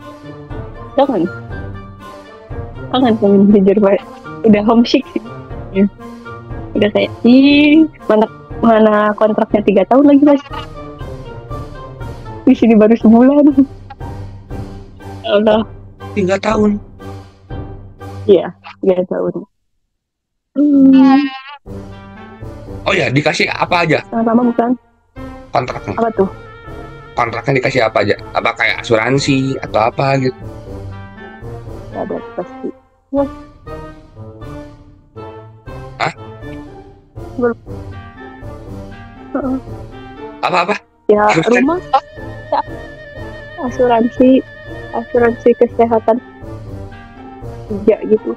kangen jujur banget. Udah homesick sih. Ya. Udah kayak mana kontraknya 3 tahun lagi mas. Di sini baru sebulan. Allah, 3 tahun. iya 3 tahun. Oh ya, dikasih apa aja Lama bukan? kontraknya? Apa tuh? Kontraknya dikasih apa aja? Apa kayak asuransi atau apa gitu? Gak ada pasti. Hah? Belum. Apa-apa? Ya Asuransi? rumah, ya, asuransi kesehatan kerja gitu.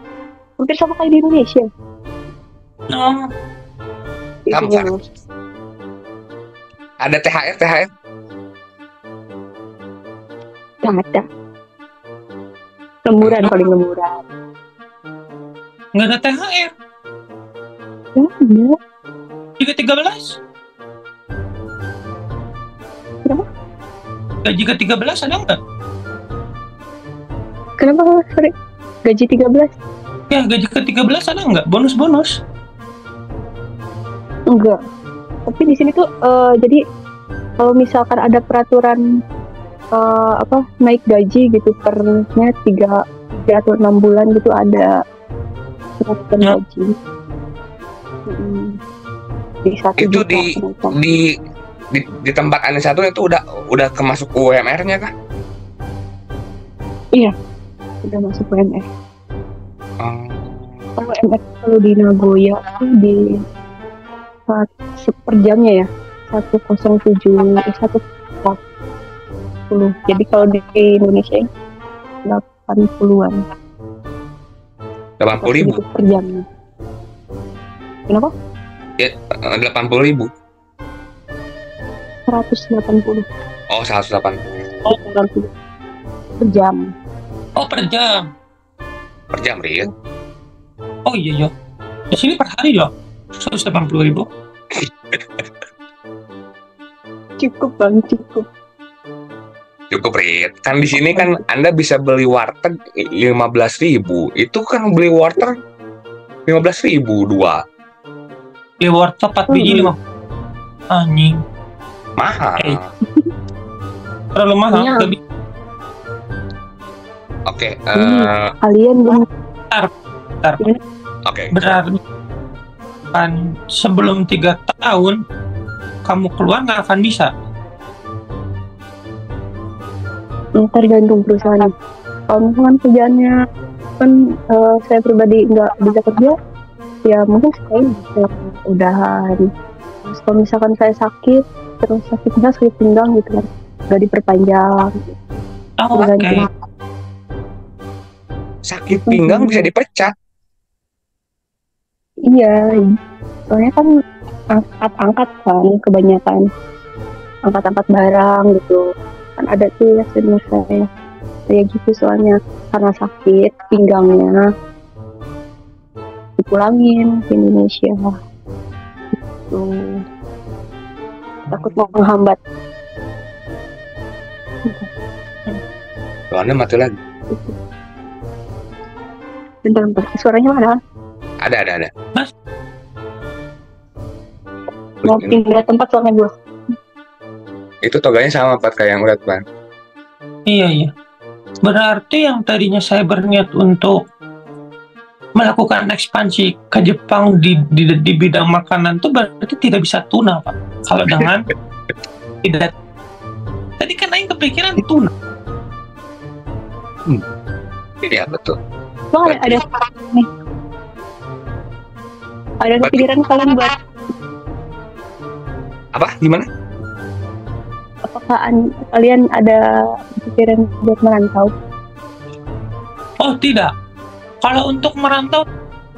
Hampir sama kayak di Indonesia. oh, Sama. Itunya. Ada THR? Gak ada. Lemburan paling lemburan. nggak ada THR. Gak ada. Gaji ke-13. Kenapa? Gaji ke-13 ada nggak? Kenapa sorry? Gaji 13? Ya, gaji ke-13 ada nggak? Bonus-bonus. Enggak. Tapi di sini tuh jadi kalau misalkan ada peraturan naik gaji gitu pernya 3 atau 6 bulan gitu ada peraturan Ya. gaji. Di 1 Itu juta kenaikan. di tempat Anda satu itu udah kemasuk UMR-nya kah? Udah masuk UMR. Oh, Kalau UMR kalau di Nagoya tuh di per jamnya ya 107 140. Jadi kalau di Indonesia 80-an 80.000. per jamnya. Kenapa? 80.000. 180 Oh, 180 per jam. Oh, per jam. per jam, Rin. Oh iya. Di sini per hari loh. 180.000. Cukup bang, cukup. Cukup, Rin. Kan di sini kan Anda bisa beli warteg 15.000. Itu kan beli warteg 15.000 dua. Beli wortel 4 biji 5. Anjing. Mahal. Eh. Terlalu mahal. Iya. Nggak bisa. Oke, Kalian bang, oke. Berarti kan sebelum 3 tahun kamu keluar nggak akan bisa. tergantung perusahaan. Kalau misalkan kerjaannya kan saya pribadi nggak bisa kerja, ya mungkin sekali bisa udahan. Terus kalau misalkan saya sakit, terus sakit pinggang gitu kan, nggak diperpanjang. Oh, oke. Berganti. Sakit pinggang bisa dipecat. Iya, soalnya kan angkat-angkat kan kebanyakan, angkat-angkat barang gitu. Kan ada tuh ya senior saya kayak gitu, soalnya karena sakit pinggangnya dipulangin ke Indonesia gitu. Takut mau menghambat. Soalnya mati lagi. Bentar, suaranya mana? Ada. Mau pindah tempat soalnya gue. Itu toganya sama Pat kayak yang udah Pan. Iya. Berarti yang tadinya saya berniat untuk melakukan ekspansi ke Jepang di bidang makanan tuh berarti tidak bisa tuna, Pak. Kalau dengan tidak. Tadi kan Aing kepikiran tuna. Iya betul. Lo ada nih. Ada kepikiran kalian buat Apa? Gimana? apakah kalian ada pikiran buat merantau? Oh, tidak. Kalau untuk merantau,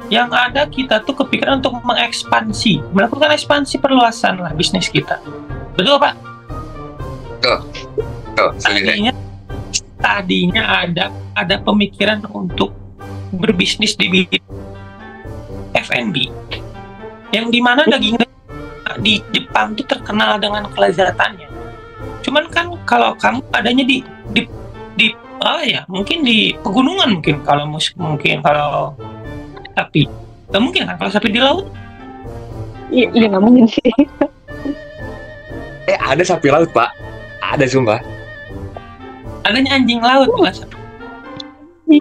yang ada kita tuh kepikiran untuk mengekspansi, melakukan ekspansi perluasan lah bisnis kita. Betul, Pak? Tuh, setuju. Tadinya ada pemikiran untuk berbisnis di bidang F&B, yang dimana daging di Jepang tuh terkenal dengan kelezatannya. Cuman kan kalau kamu adanya di mungkin di pegunungan, mungkin kalau sapi nggak mungkin kan, kalau sapi di laut. Iya nggak mungkin sih. Ada sapi laut Pak, ada sumpah. Adanya anjing laut bukan sapi.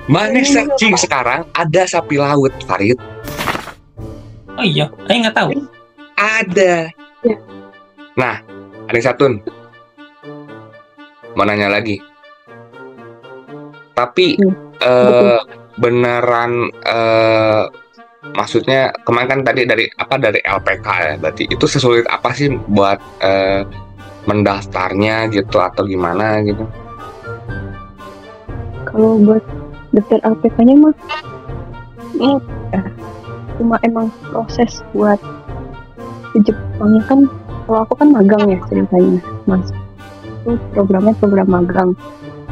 Mana searching sekarang ada sapi laut Farid? Oh iya, saya nggak tahu. Ada. Ya. Nah, ada satu. Mau nanya lagi. Tapi beneran maksudnya kemarin kan tadi dari LPK ya, berarti itu sesulit apa sih buat mendaftarnya gitu atau gimana gitu? Kalau buat daftar LPK-nya mah cuma emang proses buat ke Jepangnya kan. Kalau aku kan magang ya ceritanya, Mas. Itu programnya program magang.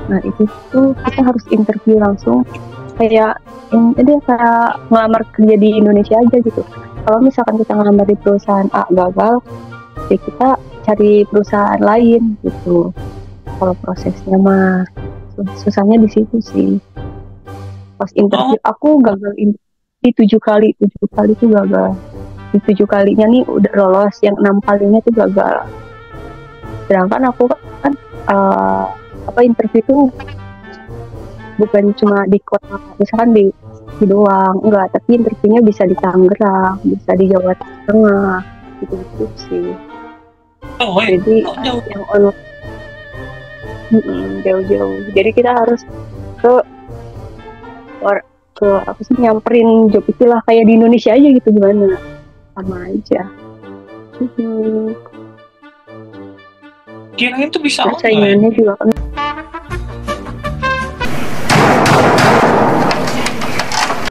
Nah itu tuh kita harus interview langsung kayak ngelamar kerja di Indonesia aja gitu. Kalau misalkan kita ngelamar di perusahaan A gagal, ya kita cari perusahaan lain gitu. Kalau prosesnya mah susahnya di situ sih. Pas interview aku gagal di 7 kali itu gagal. Di 7 kalinya nih udah lolos, yang 6 kalinya tuh gagal. Sedangkan aku kan interview itu bukan cuma di kota, misalkan di doang, enggak, tapi interviewnya bisa di Tangerang, bisa di Jawa Tengah, gitu sih. Jadi yang online jauh-jauh. Jadi kita harus nyamperin job itulah kayak di Indonesia aja gitu, gimana? Sama aja. Kirain itu bisa saingannya juga kan.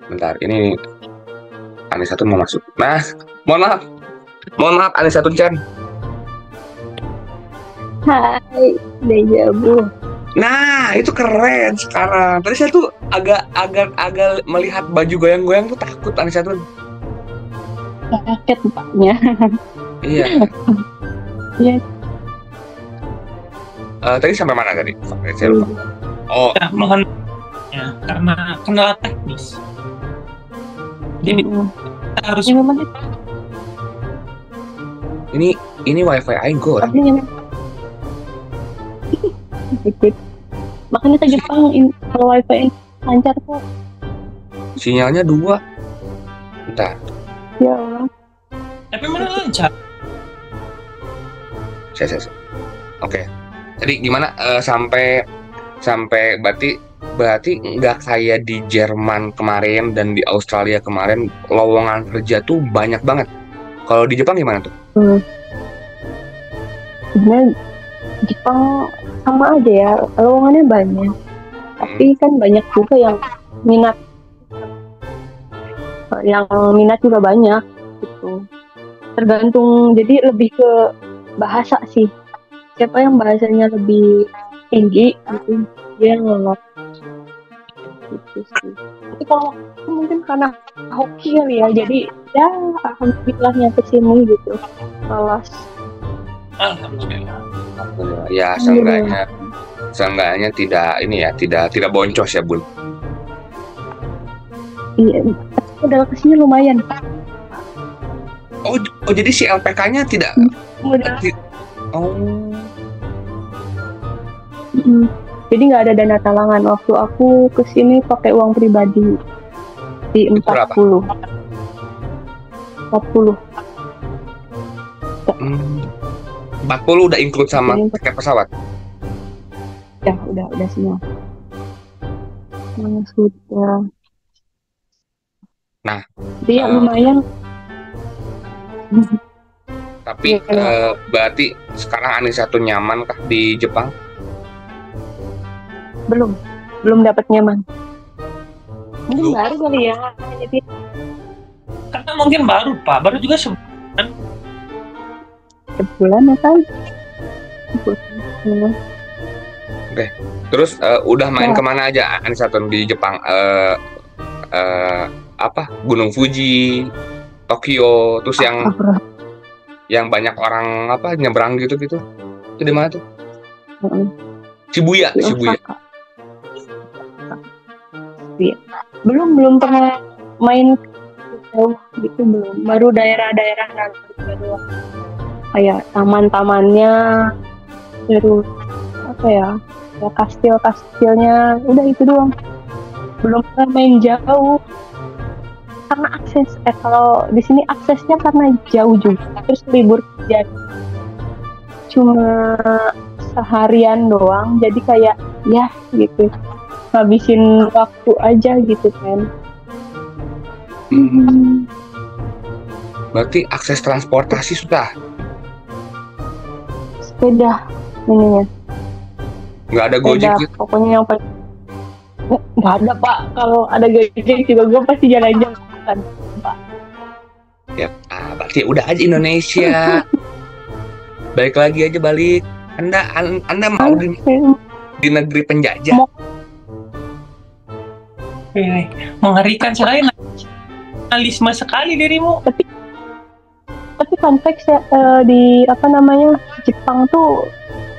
Bentar, ini Anissa tuh mau masuk. Nah, mohon maaf Anissa tuh Chan. Hai, Dejabu. Nah, itu keren sekarang. Tadi saya tuh agak melihat baju goyang-goyang tuh takut Anissa tuh. Kaget Paknya. Iya. Iya. Tadi sampai mana tadi? Saya lupa. Oh, ya, mohon ya, karena kendala teknis. Jadi kita harus Ya, memang ini wifi aing goreng. sedikit. Makanya ke Jepang kalau wifi lancar kok. Sinyalnya 2. Bentar. Ya Allah. tapi mana lancar. Saya. Oke. Jadi gimana sampai berarti nggak kayak di Jerman kemarin dan di Australia kemarin lowongan kerja tuh banyak banget. Kalau di Jepang gimana tuh? Sebenarnya Jepang sama aja ya, lowongannya banyak. Tapi kan banyak juga minat yang minat juga banyak gitu. Tergantung, jadi lebih ke bahasa sih. Siapa yang bahasanya lebih tinggi gitu, dia yang lolos gitu sih. Tapi kalau aku mungkin karena hoki kali ya, jadi ya alhamdulillahnya ke sini gitu lolos. Alhamdulillah. Alhamdulillah. Ya, seenggaknya tidak boncos ya, Bun. Iya, udah kesini lumayan. Oh, jadi si LPK-nya tidak. Udah. Oh. Jadi nggak ada dana talangan. Waktu aku kesini pakai uang pribadi di 40. 40. 40 udah include sama tiket pesawat. Ya, udah semua. Sudah. Nah, dia lumayan. Tapi berarti sekarang Anissa tuh nyaman kah di Jepang? Belum dapat nyaman. Mungkin baru kali ya. Jadi Karena mungkin baru Pak, baru juga sebulan. Sebulan ya kan? Oke. Terus udah main kemana aja Anissa tuh di Jepang? Gunung Fuji, Tokyo, terus yang banyak orang nyebrang gitu. Itu di mana tuh? Shibuya. Belum pernah main jauh gitu, belum. Baru daerah-daerah doang. Kayak taman-tamannya, terus kastil-kastilnya, udah itu doang. Belum pernah main jauh. Karena kalau di sini aksesnya karena jauh juga, terus libur kerja cuma seharian doang, jadi kayak ya gitu, ngabisin waktu aja gitu kan. Berarti akses transportasi sudah? Sepeda ininya. Nggak ada Gojek gitu? Pokoknya yang paling nggak ada Pak. Kalau ada Gojek juga gue pasti jalan-jalan Pak. Ya, berarti udah aja Indonesia. Balik lagi aja balik. Anda mau di negeri penjajah? Mengerikan sekali, nasionalisme sekali dirimu. Tapi fun fact di Jepang tuh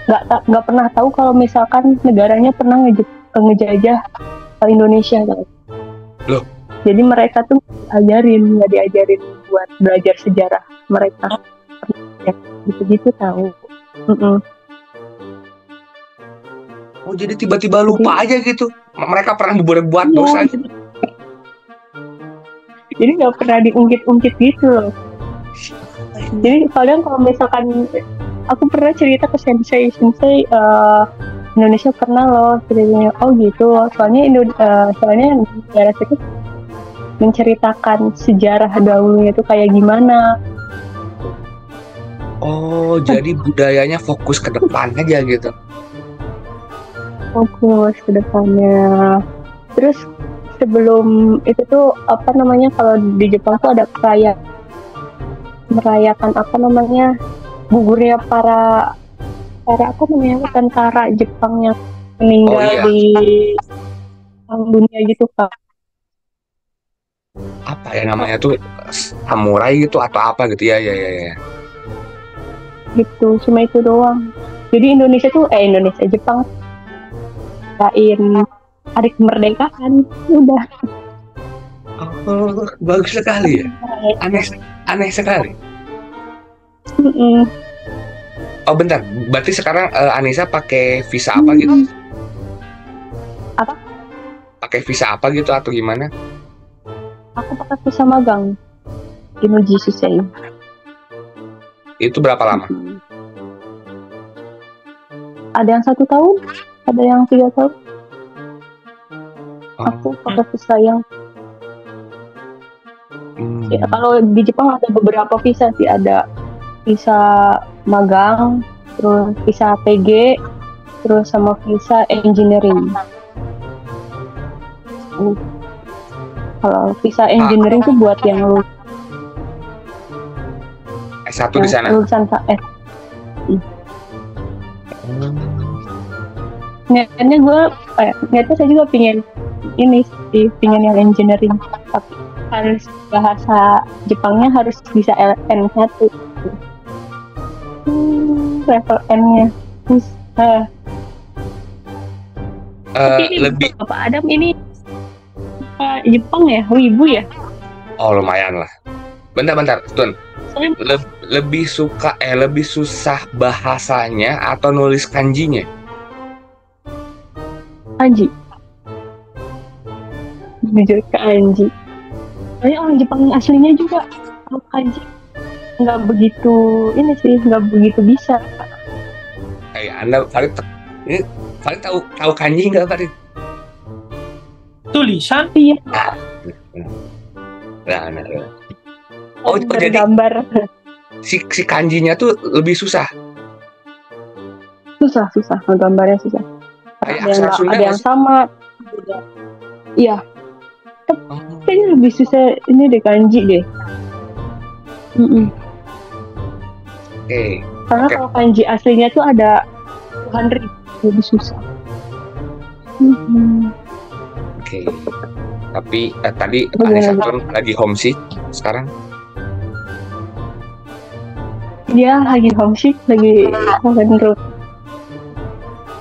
nggak pernah tahu kalau misalkan negaranya pernah ngejajah Indonesia kan. Loh? Jadi mereka tuh nggak diajarin buat belajar sejarah mereka. Ya, gitu-gitu tahu. Oh, jadi tiba-tiba lupa aja gitu. Mereka pernah berbuat dosa gitu. Jadi nggak pernah diungkit-ungkit gitu loh. Jadi kalau misalkan aku pernah cerita ke sensei Indonesia pernah loh ceritanya. Oh gitu. Soalnya negara itu menceritakan sejarah dahulunya itu kayak gimana. Oh, jadi budayanya fokus ke depan aja gitu. Fokus ke depannya. Terus sebelum itu tuh kalau di Jepang tuh ada merayakan gugurnya para tentara Jepang yang meninggal di perang dunia gitu Kak. Apa ya namanya tuh, samurai gitu atau apa gitu ya. Gitu, cuma itu doang. Jadi Jepang rayain hari kemerdekaan udah. Oh, bagus sekali ya. Aneh sekali. Oh bentar, berarti sekarang Anissa pakai visa apa gitu? Apa? Pakai visa apa gitu atau gimana? Aku pakai visa magang di Nuji Susei. Itu berapa lama? Ada yang 1 tahun, ada yang 3 tahun. Aku pakai visa yang ya, kalau di Jepang ada beberapa visa sih, ada visa magang, terus visa PG, terus sama visa engineering. Kalau visa engineering tuh buat yang S1 di sana. lulusan niatnya saya juga pingin ini sih, pingin yang engineering, tapi harus bahasa Jepangnya harus bisa N1, level N-nya. Tapi ini Lebih Bapak Adam ini Jepang ya, wibu ya? Oh lumayan lah. Bentar, Tun. Saya Lebih susah bahasanya atau nulis kanjinya? kanji, jujur ke kanji. Saya orang Jepang aslinya juga kalau kanji nggak begitu ini sih, nggak begitu bisa. Anda Farid tahu kanji nggak, Farid? Tulisan? Iya. Nah. Oh, jadi gambar si kanjinya tuh lebih susah. susah, gambarnya susah. Kayak aksara Sunda Ada yang sama. Iya. Oh, Kayaknya lebih susah ini deh kanji deh. Oke. Karena Oke. kalau kanji aslinya tuh ada puluhan ribu, lebih susah. Oke. Tapi tadi Bagaimana, Anissa lagi homesick sekarang. Dia lagi homesick, lagi kangen rumah.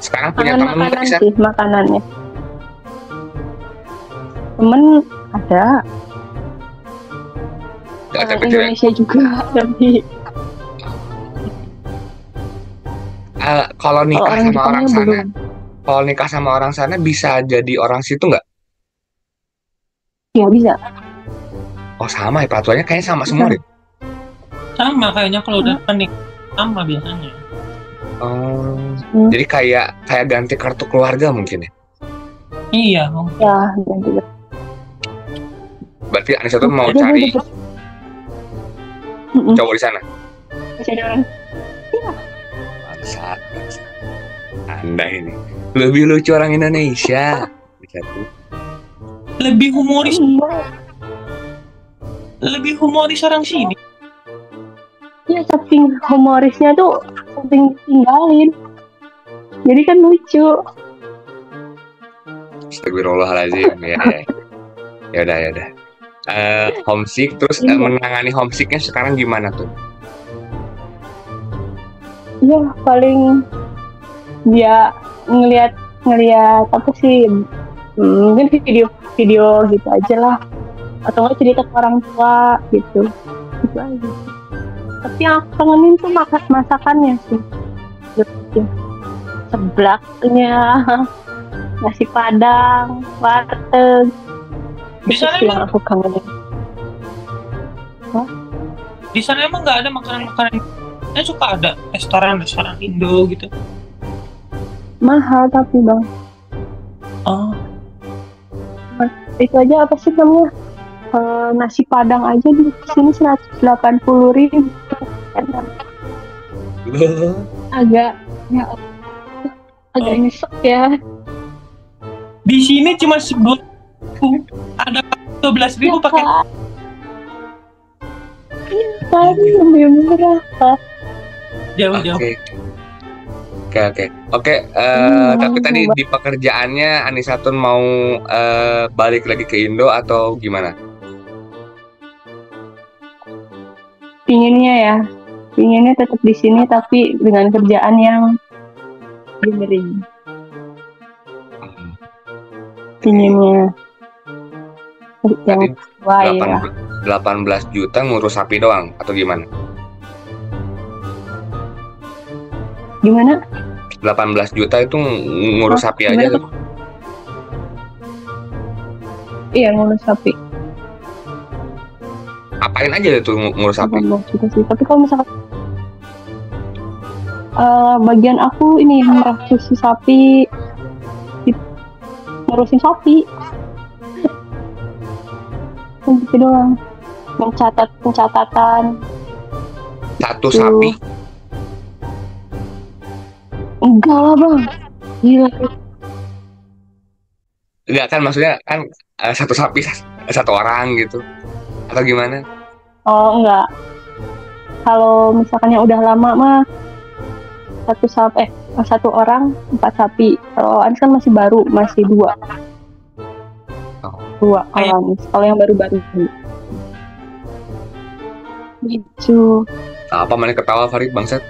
Sekarang punya Kangen temen nggak makanan bisa? sih, makanannya. Temen ada, Nggak, tapi tidak. Indonesia juga, tapi Kalau nikah orang sama orang Jepangnya sana, belum. kalau nikah sama orang sana bisa jadi orang situ nggak? Ya bisa. Oh sama ya, peraturannya kayaknya sama semua deh. Sama kayaknya kalau udah nikah sama biasanya. Oh, jadi kayak ganti kartu keluarga mungkin ya. Iya, mungkin. Ya, dan juga. Berarti Anissa tuh mau Dia cari udah dapet- cowok di sana. Masih ada orang. Bangsat. Anda ini lebih lucu orang Indonesia. Lebih humoris orang sini. Ya, saking humorisnya tuh saking tinggalin. Jadi kan lucu. Astagfirullahaladzim. Ya udah. Homesick terus menangani homesicknya sekarang gimana tuh? Ya paling dia ngelihat apa sih, mungkin video gitu aja lah, atau nggak cerita ke orang tua gitu aja. Tapi yang aku kangenin tuh masakannya sih, ya, seblaknya, nasi padang, warteg. Di sana Itu yang emang aku kangenin. Di sana emang nggak ada makanan-makanan. Saya suka ada restoran Indo gitu. Mahal tapi bang, Oh, itu aja apa sih namanya, nasi padang aja di sini 180.000. Agak nyesek ya. di sini cuma 10.000. Ada 12.000 pakai. Iya kan, lebih murah. Jauh-jauh. Oke. Tapi tadi di pekerjaannya Anissa Tun mau balik lagi ke Indo atau gimana? Pinginnya tetap di sini tapi dengan kerjaan yang benerin. Pinginnya yang Tadi sesuai ya. 18 juta ngurus sapi doang atau gimana? Gimana? 18 juta itu ngurus sapi aja tuh. Iya, ngurus sapi. Apain aja tuh ngurus sapi? Juga sih. Tapi kalau misalkan bagian aku ini merah susu sapi, ngurusin sapi, gitu doang. Pencatatan. Satu sapi. Enggak lah bang, Gila. Enggak kan, maksudnya kan satu sapi satu orang gitu atau gimana? Oh enggak. Kalau misalkan yang udah lama mah satu orang 4 sapi. Kalau Ans kan masih baru, masih 2. Oh. 2 kalau Ans. Kalau yang baru-baru. Gitu. Apa mana ketawa Farid bangsat?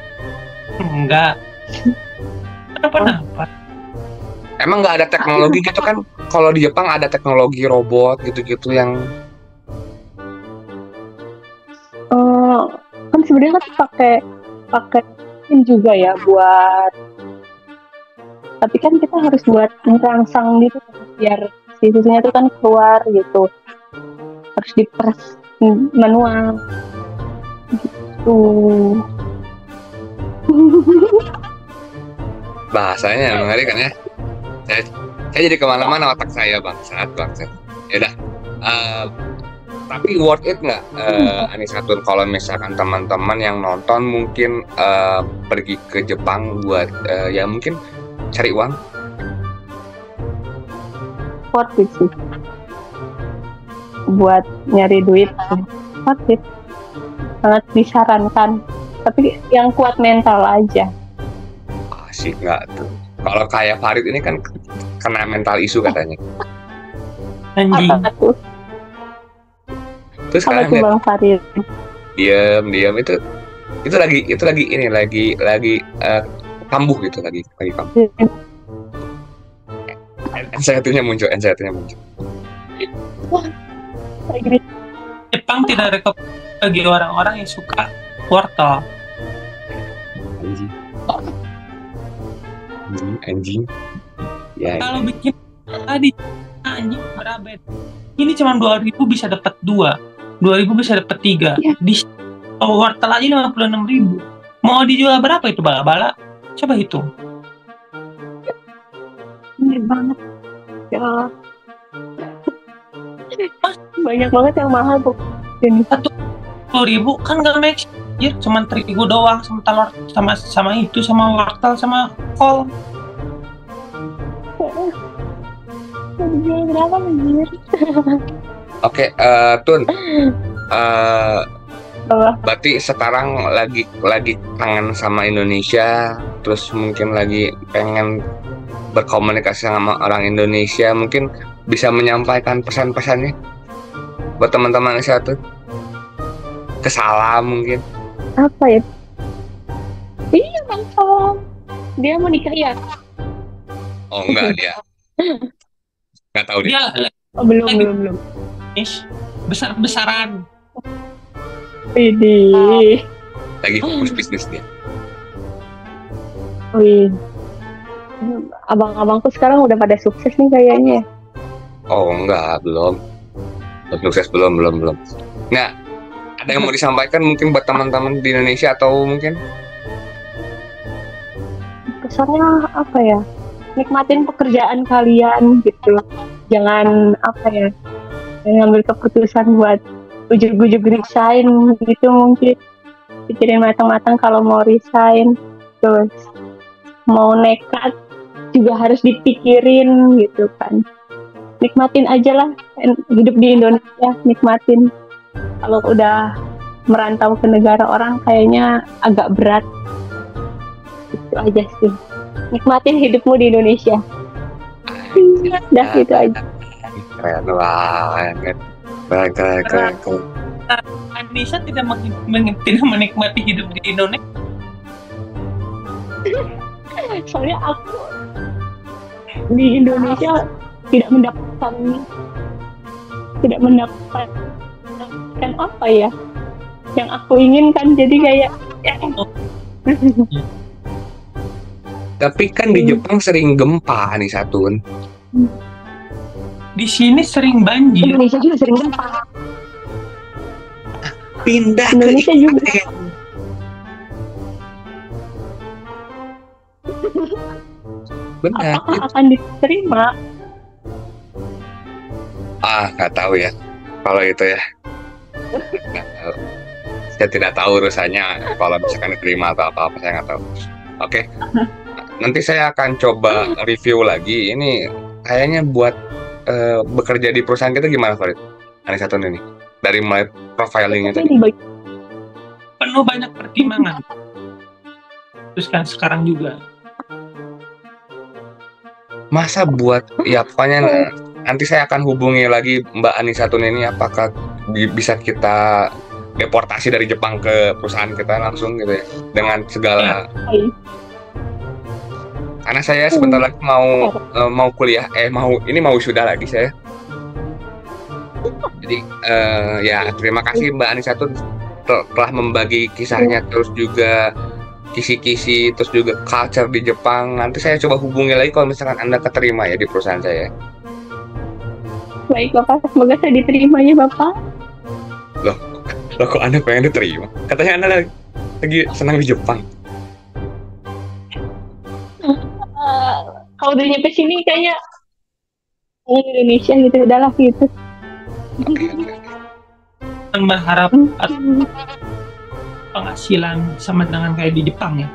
Enggak. Kenapa? Emang nggak ada teknologi gitu kan? Kalau di Jepang ada teknologi robot gitu-gitu yang Kan sebenarnya kan pakai mesin juga ya buat, tapi kan kita harus buat merangsang gitu biar si susunya itu kan keluar gitu, harus diperas manual gitu. bahasanya yang mengerikan ya. Saya jadi kemana-mana otak saya bangsat. Ya udah. Tapi worth it nggak Anisatun kalau misalkan teman-teman yang nonton mungkin pergi ke Jepang buat ya mungkin cari uang? Worth it sih buat nyari duit, worth it, sangat disarankan, tapi yang kuat mental aja. Asik nggak tuh? Kalau kayak Farid ini kan kena mental isu katanya. Anjing. Apa tuh? Terus Apa sekarang tuh Bang Farid? diam itu lagi kambuh gitu lagi kambuh. Anxiety-nya muncul. Jepang tidak rekomendasi bagi orang-orang yang suka wortel. Anjing. Ya. Kalau bikin tadi anjing berapa? Ini cuma 2.000 bisa dapat 2. 2.000 bisa dapat 3. Ya. Di wortel aja 56.000. Mau dijual berapa itu bala-bala? Coba hitung. Ini banget ya. Banyak banget yang mahal tuh ini. 10.000 kan nggak make sense. Cuma terigu doang sama telur sama itu sama wortel sama kol. Dijual berapa anjir? Oke, Tun. Apa? Berarti sekarang lagi kangen sama Indonesia, terus mungkin lagi pengen berkomunikasi sama orang Indonesia, mungkin bisa menyampaikan pesan-pesannya buat teman-teman satu. Kesalam mungkin. Apa ya? Iya Bang Salam. Dia mau nikah ya? Oh enggak dia. Nggak tahu dia. Dia Oh, belum. besar-besaran. Widih. Lagi fokus bisnis dia. Wih. Abang-abangku sekarang udah pada sukses nih kayaknya. Oh enggak, belum. Sukses belum. Nah, ada yang mau disampaikan mungkin buat teman-teman di Indonesia atau mungkin Kesannya apa ya? Nikmatin pekerjaan kalian gitu. Jangan apa ya? Jangan ngambil keputusan buat ujuk-ujuk resign gitu mungkin. Pikirin matang-matang kalau mau resign. Terus mau nekat juga harus dipikirin gitu kan. Nikmatin aja lah hidup di Indonesia, nikmatin. Kalau udah merantau ke negara orang kayaknya agak berat. Itu aja sih. Nikmatin hidupmu di Indonesia. Udah gitu aja. keren banget. Keren. Anissa tidak menikmati hidup di Indonesia. Soalnya aku di Indonesia tidak mendapatkan apa ya yang aku inginkan, jadi kayak Tapi kan di Jepang sering gempa nih Satun. Di sini sering banjir. Indonesia juga sering gempa. Pindah Indonesia ke juga. Israel. Benar. Apakah akan diterima? Nggak tahu ya. Kalau itu ya. Nggak tahu. Saya tidak tahu urusannya kalau misalkan diterima atau apa-apa, saya nggak tahu. Oke. nanti saya akan coba review lagi. Ini kayaknya buat bekerja di perusahaan kita gimana, Farid? Anisatun ini dari mulai profilingnya tadi. Penuh banyak pertimbangan. Terus kan sekarang juga. Masa buat ya pokoknya nanti saya akan hubungi lagi Mbak Anisatun ini, apakah bisa kita deportasi dari Jepang ke perusahaan kita langsung gitu ya dengan segala. Karena saya sebentar lagi mau kuliah, mau wisuda lagi saya. Jadi ya terima kasih Mbak Anisatun telah membagi kisahnya, terus juga kisi-kisi, terus juga culture di Jepang. Nanti saya coba hubungi lagi kalau misalkan Anda keterima ya di perusahaan saya. Baik Bapak, semoga saya diterima ya Bapak. Loh kok Anda pengen diterima? Katanya Anda lagi senang di Jepang. Kalau udah nyampe sini kayaknya Indonesia gitu, udahlah gitu. Oke. Berharap penghasilan sama dengan kayak di Jepang ya.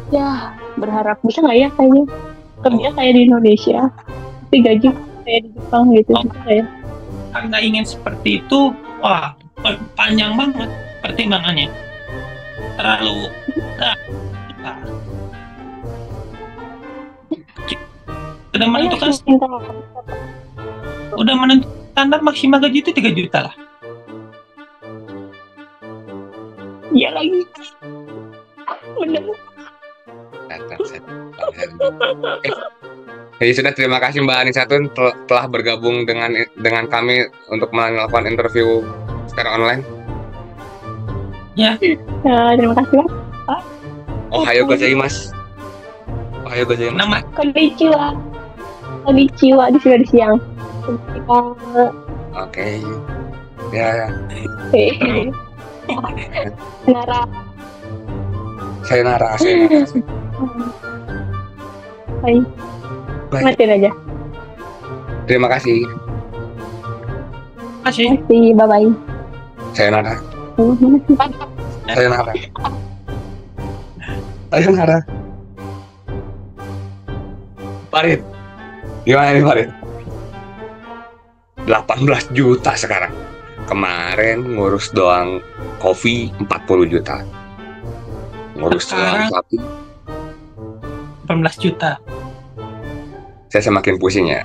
Ya, berharap bisa nggak ya kayaknya kerja kayak di Indonesia, tapi gaji kayak di Jepang gitu, bisa nggak ya? Anda ingin seperti itu, wah panjang banget pertimbangannya. Terlalu udah menentukan standar maksimal gaji itu 3 juta lah. Iya lagi. Bener. Jadi sudah, terima kasih Mbak Anisatun telah bergabung dengan kami untuk melakukan interview secara online. Ya. Terima kasih Pak. Ohayo gozaimasu. Ohayo gozaimasu. Nama Konnichiwa. Konnichiwa di sini siang. Oke. Ya. Nara. Sayonara. Baik. Baik. Matiin aja. Terima kasih. kasih. Terima kasih. Bye bye. Sayonara. Sayonara. Sayonara. Farid. Gimana nih Farid? 18 juta sekarang. Kemarin ngurus doang kopi 40 juta. Ngurus doang Sekarang sapi 18 juta. saya semakin pusing ya.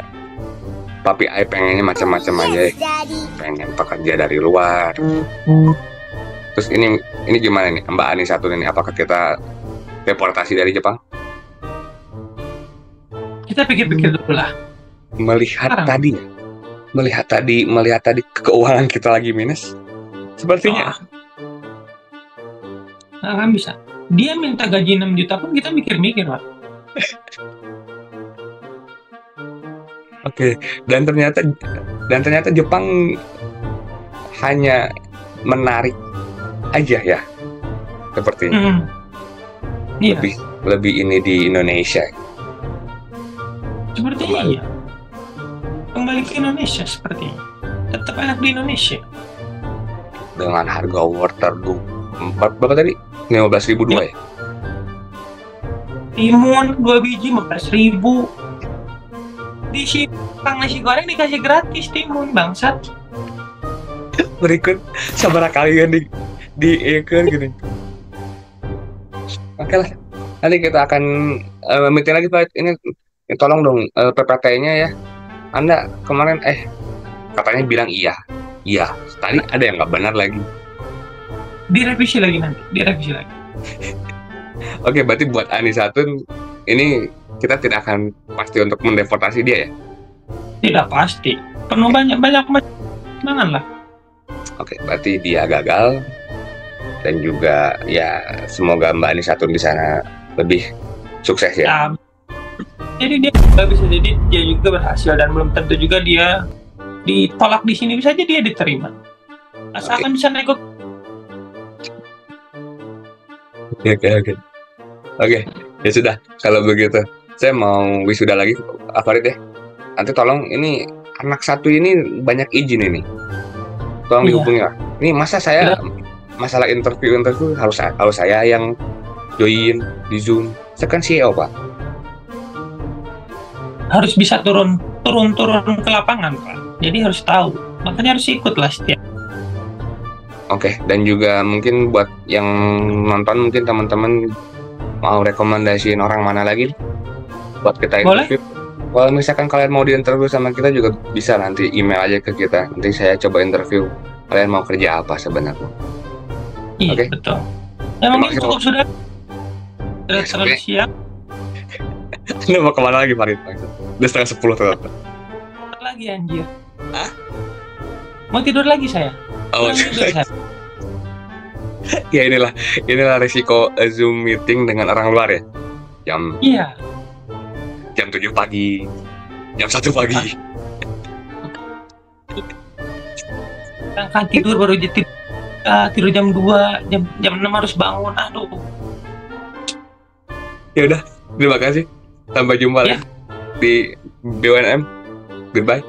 Tapi I pengennya macam-macam aja. Pengen pekerja dari luar. Terus ini gimana nih Mbak Anisatun ini? Apakah kita deportasi dari Jepang? Kita pikir-pikir dulu lah. Melihat Sekarang. tadi keuangan kita lagi minus. Sepertinya Nggak kan bisa. Dia minta gaji 6 juta pun kita mikir-mikir Pak. Oke. Dan ternyata Jepang hanya menarik aja ya. Sepertinya. Iya. Lebih ini di Indonesia. Sepertinya iya. Kembali ke Indonesia sepertinya. Tetap enak di Indonesia. Dengan harga water berapa tadi? 15.000 dua ya? Timun 2 biji 15.000. Di Kang nasi goreng dikasih gratis timun bangsat. Berikut sabar kalian di ekor gini. Oke lah. Nanti kita akan meeting lagi Pak. Ini tolong dong PPT-nya ya. Anda kemarin katanya bilang iya. Iya. Tadi ada yang nggak benar lagi. Direvisi lagi nanti. Oke, berarti buat Anisatun ini kita tidak akan pasti untuk mendeportasi dia ya? Tidak pasti. Penuh banyak pertimbangan lah. Oke, berarti dia gagal. Dan juga ya semoga Mbak Anisatun di sana lebih sukses ya. Ya, jadi dia nggak bisa jadi dia juga berhasil dan belum tentu juga dia ditolak di sini, bisa aja dia diterima. Asalkan bisa nego. Oke, ya sudah. Kalau begitu, saya mau wisuda lagi, Farid ya. Nanti tolong ini anak satu ini banyak izin ini. Tolong dihubungi lah. Ini masa saya masalah interview harus saya yang join di Zoom. Saya kan CEO, Pak. Harus bisa turun ke lapangan, Pak. Jadi harus tahu. Makanya harus ikut lah setiap. Oke, dan juga mungkin buat yang nonton, mungkin teman-teman mau rekomendasiin orang mana lagi buat kita Boleh. interview. Kalau misalkan kalian mau diinterview sama kita juga bisa, nanti email aja ke kita. Nanti saya coba interview. Kalian mau kerja apa sebenarnya? Iya, Oke. betul. Ya mungkin Terima kasih, cukup sudah. Sudah Ya, terlalu sebenarnya- siap. Anda mau kemana lagi, Farid? Udah 9:30 ternyata. Tidur lagi anjir. Hah? Mau tidur lagi saya. Oh, Kurang tidur saya. ya inilah risiko Zoom meeting dengan orang luar ya. Iya. Jam 7 pagi, jam 1 pagi. Kan tidur baru tidur jam 2, jam 6 harus bangun. Aduh. Ya udah, terima kasih. Sampai jumpa Ya. di BWNM. Goodbye.